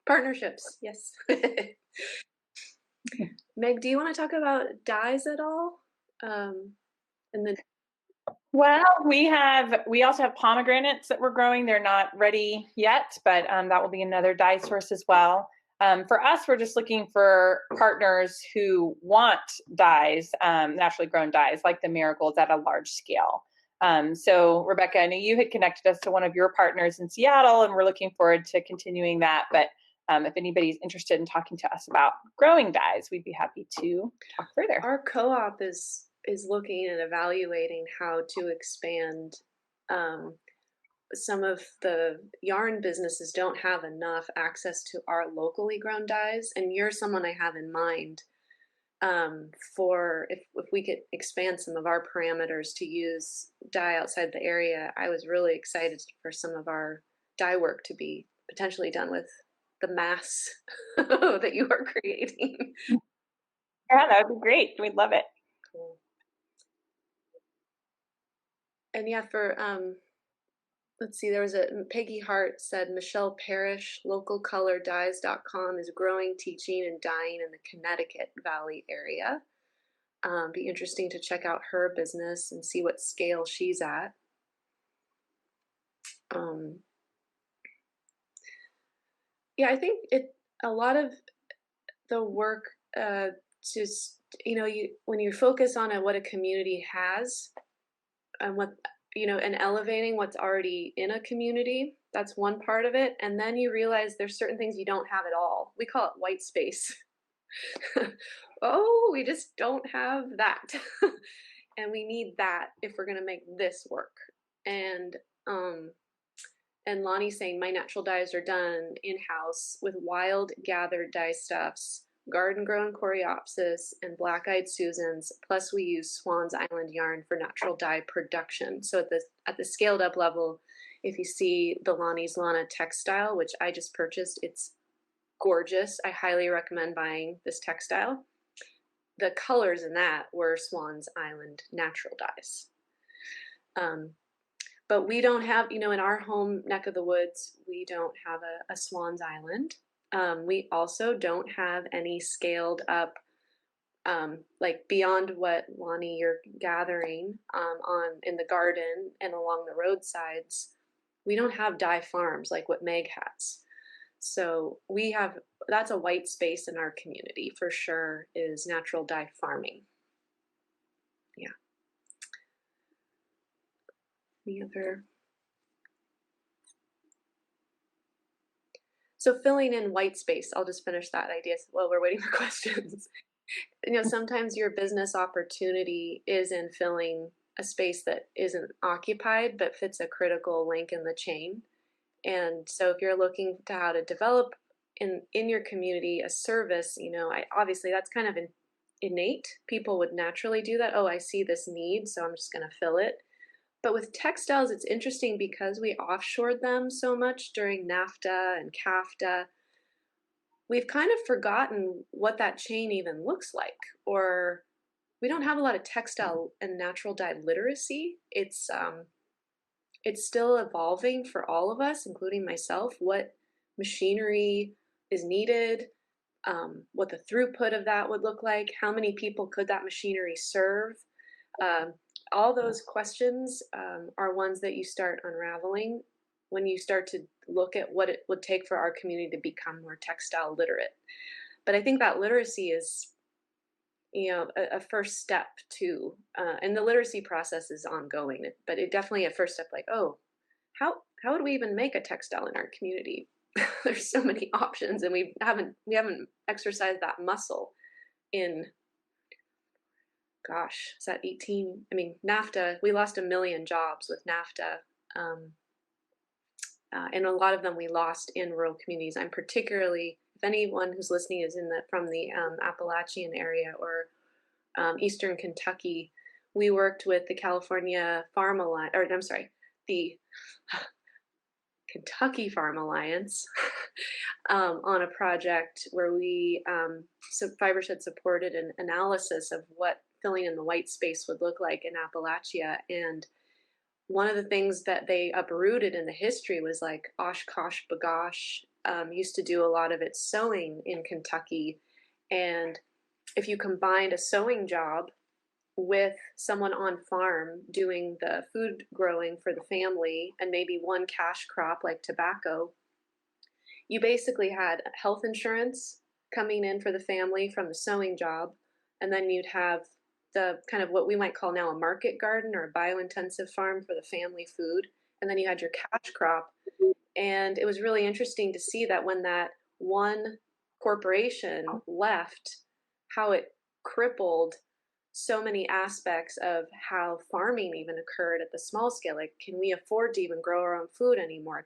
Partnerships, yes. Meg, do you want to talk about dyes at all? And then, well, we also have pomegranates that we're growing. They're not ready yet, but that will be another dye source as well. For us, we're just looking for partners who want dyes, naturally grown dyes, like the marigolds at a large scale. So Rebecca, I know you had connected us to one of your partners in Seattle, and we're looking forward to continuing that. But if anybody's interested in talking to us about growing dyes, we'd be happy to talk further. Our co-op is is looking and evaluating how to expand. Some of the yarn businesses don't have enough access to our locally grown dyes, and you're someone I have in mind for if we could expand some of our parameters to use dye outside the area. I was really excited for some of our dye work to be potentially done with the mass that you are creating. Yeah, that would be great. We'd love it. Cool. And yeah, for let's see, there was Peggy Hart said, Michelle Parrish, localcolordyes.com is growing, teaching, and dyeing in the Connecticut Valley area. Be interesting to check out her business and see what scale she's at. Yeah, I think a lot of the work just, when you focus on what a community has and and elevating what's already in a community, that's one part of it. And then you realize there's certain things you don't have at all. We call it white space. Oh, we just don't have that. And we need that if we're going to make this work. And Lonnie's saying my natural dyes are done in-house with wild gathered dye stuffs, garden-grown coreopsis, and black-eyed Susans. Plus, we use Swan's Island yarn for natural dye production. So at the scaled-up level, if you see the Lonnie's Lana textile, which I just purchased, it's gorgeous. I highly recommend buying this textile. The colors in that were Swan's Island natural dyes. But we don't have, in our home neck of the woods, we don't have a Swan's Island. We also don't have any scaled up, like beyond what, Lonnie, you're gathering in the garden and along the roadsides. We don't have dye farms like what Meg has. So that's a white space in our community for sure, is natural dye farming. Yeah. Any other? So filling in white space, I'll just finish that idea while we're waiting for questions. Sometimes your business opportunity is in filling a space that isn't occupied but fits a critical link in the chain. And so if you're looking to how to develop in your community a service, obviously that's kind of innate. People would naturally do that. Oh, I see this need, so I'm just going to fill it. But with textiles, it's interesting because we offshored them so much during NAFTA and CAFTA. We've kind of forgotten what that chain even looks like, or we don't have a lot of textile and natural dye literacy. It's still evolving for all of us, including myself, what machinery is needed, what the throughput of that would look like, how many people could that machinery serve. All those questions are ones that you start unraveling when you start to look at what it would take for our community to become more textile literate. But I think that literacy is, a first step too. And the literacy process is ongoing, but it definitely a first step, like, oh, how would we even make a textile in our community? There's so many options, and we haven't exercised that muscle in, gosh, is that 18? I mean, NAFTA, we lost 1 million jobs with NAFTA. And a lot of them we lost in rural communities. I'm particularly, if anyone who's listening is from the Appalachian area or Eastern Kentucky, we worked with the California Farm Alliance, or I'm sorry, the Kentucky Farm Alliance on a project where Fibershed supported an analysis of what filling in the white space would look like in Appalachia. And one of the things that they uprooted in the history was like Oshkosh B'gosh used to do a lot of its sewing in Kentucky. And if you combined a sewing job with someone on farm doing the food growing for the family and maybe one cash crop like tobacco, you basically had health insurance coming in for the family from the sewing job. And then you'd have the kind of what we might call now a market garden or a biointensive farm for the family food. And then you had your cash crop. And it was really interesting to see that when that one corporation left, how it crippled so many aspects of how farming even occurred at the small scale. Like, can we afford to even grow our own food anymore?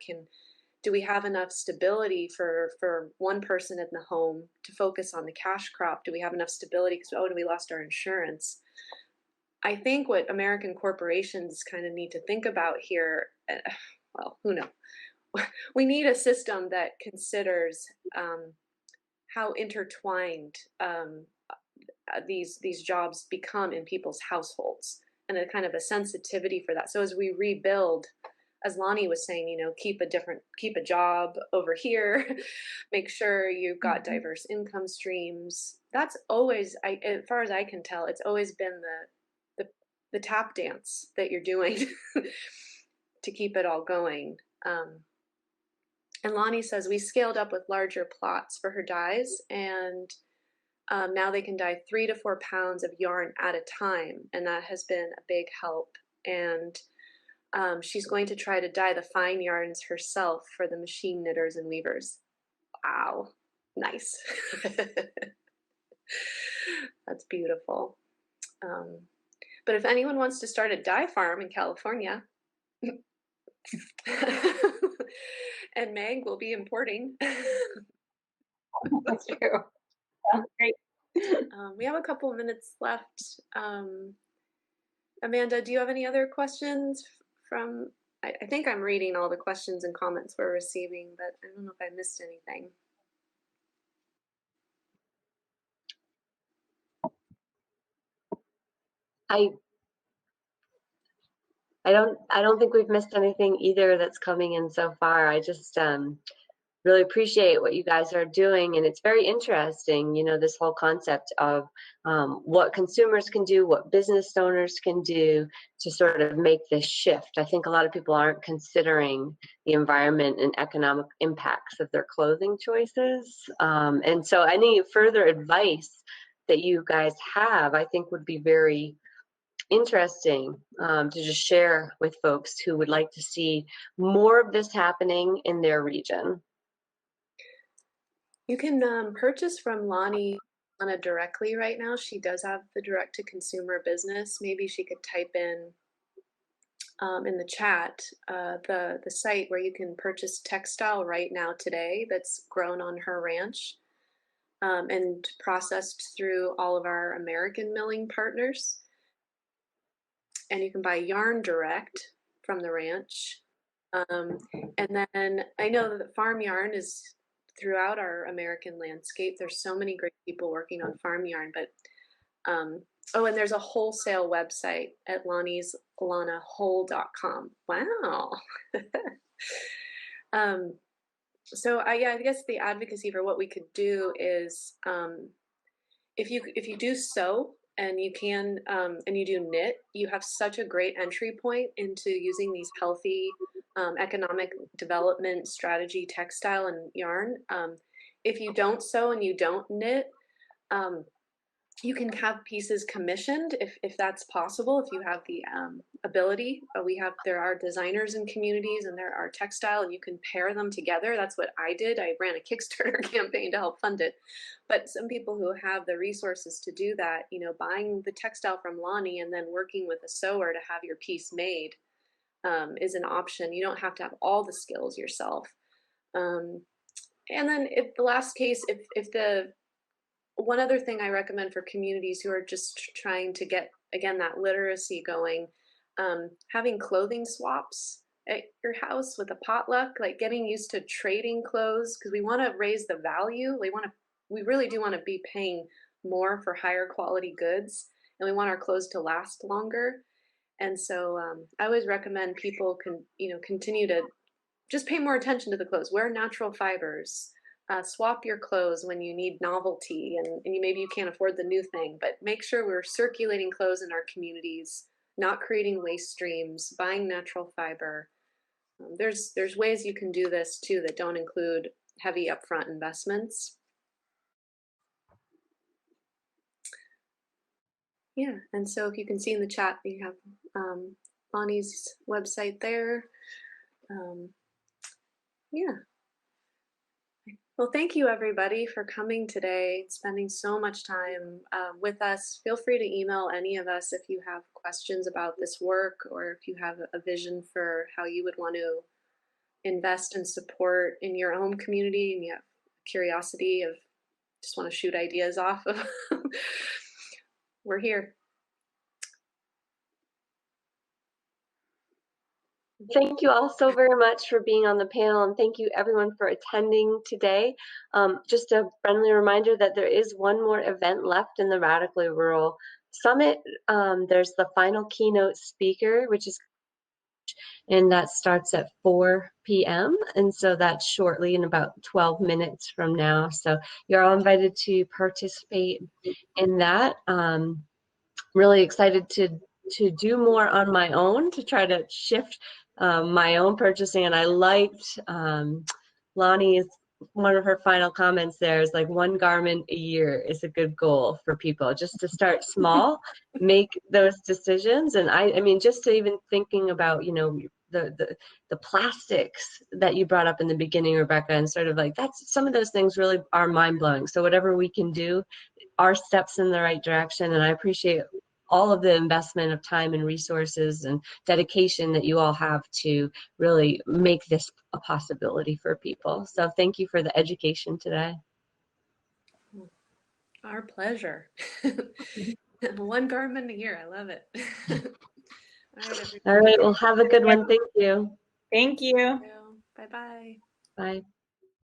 Do we have enough stability for one person in the home to focus on the cash crop? Do we have enough stability because, oh, we lost our insurance? I think what American corporations kind of need to think about here, well, who knows? We need a system that considers how intertwined these jobs become in people's households, and a kind of a sensitivity for that. So as we rebuild, as Lonnie was saying, you know, keep a job over here, make sure you've got diverse income streams. That's always, as far as I can tell, it's always been the tap dance that you're doing to keep it all going. And Lonnie says we scaled up with larger plots for her dyes, and now they can dye 3 to 4 pounds of yarn at a time, and that has been a big help. And she's going to try to dye the fine yarns herself for the machine knitters and weavers. Wow, nice. That's beautiful. But if anyone wants to start a dye farm in California, and Meg will be importing. That's true. Great. We have a couple minutes left. Amanda, do you have any other questions from? I think I'm reading all the questions and comments we're receiving, but I don't know if I missed anything. I don't think we've missed anything either that's coming in so far. I just really appreciate what you guys are doing, and it's very interesting, you know, this whole concept of what consumers can do, what business owners can do to sort of make this shift. I think a lot of people aren't considering the environment and economic impacts of their clothing choices, and so any further advice that you guys have, I think would be very interesting to just share with folks who would like to see more of this happening in their region. You can purchase from Lonnie directly right now. She does have the direct to consumer business. Maybe she could type in the chat the site where you can purchase textile right now today that's grown on her ranch and processed through all of our American milling partners. And you can buy yarn direct from the ranch. And then I know that farm yarn is throughout our American landscape. There's so many great people working on farm yarn, but oh, and there's a wholesale website at lonnieslanaWhole.com. Wow. So I guess the advocacy for what we could do is if you do sew and you can and you do knit, you have such a great entry point into using these healthy economic development strategy textile and yarn. If you don't sew and you don't knit, you can have pieces commissioned if that's possible, if you have the ability. There are designers in communities and there are textile, and you can pair them together. That's what I did. I ran a Kickstarter campaign to help fund it. But some people who have the resources to do that, you know, buying the textile from Lonnie and then working with a sewer to have your piece made is an option. You don't have to have all the skills yourself. And then if the last case, if the one other thing I recommend for communities who are just trying to get, again, that literacy going, having clothing swaps at your house with a potluck, like getting used to trading clothes, because we want to raise the value. We really do want to be paying more for higher quality goods, and we want our clothes to last longer. And so I always recommend people can, you know, continue to just pay more attention to the clothes. Wear natural fibers. Swap your clothes when you need novelty, and maybe you can't afford the new thing, but make sure we're circulating clothes in our communities, not creating waste streams, buying natural fiber. There's ways you can do this too that don't include heavy upfront investments. Yeah, and so if you can see in the chat, you have Lonnie's website there. Yeah. Well, thank you everybody for coming today, spending so much time with us. Feel free to email any of us if you have questions about this work, or if you have a vision for how you would want to invest and support in your own community, and you have curiosity of just want to shoot ideas off of. We're here. Thank you all so very much for being on the panel, and thank you everyone for attending today. Just a friendly reminder that there is one more event left in the Radically Rural Summit. There's the final keynote speaker, and that starts at 4 p.m. And so that's shortly, in about 12 minutes from now. So you're all invited to participate in that. Really excited to do more on my own, to try to shift my own purchasing. And I liked Lonnie's, one of her final comments there is like, one garment a year is a good goal for people, just to start small, make those decisions. And I mean, just to even thinking about, you know, the plastics that you brought up in the beginning, Rebecca, and sort of like, that's, some of those things really are mind-blowing. So whatever we can do are steps in the right direction. And I appreciate all of the investment of time and resources and dedication that you all have to really make this a possibility for people. So thank you for the education today. Our pleasure. One garment a year. I love it. All right, All right, well, have a good one. Thank you. Thank you. Bye-bye. Bye.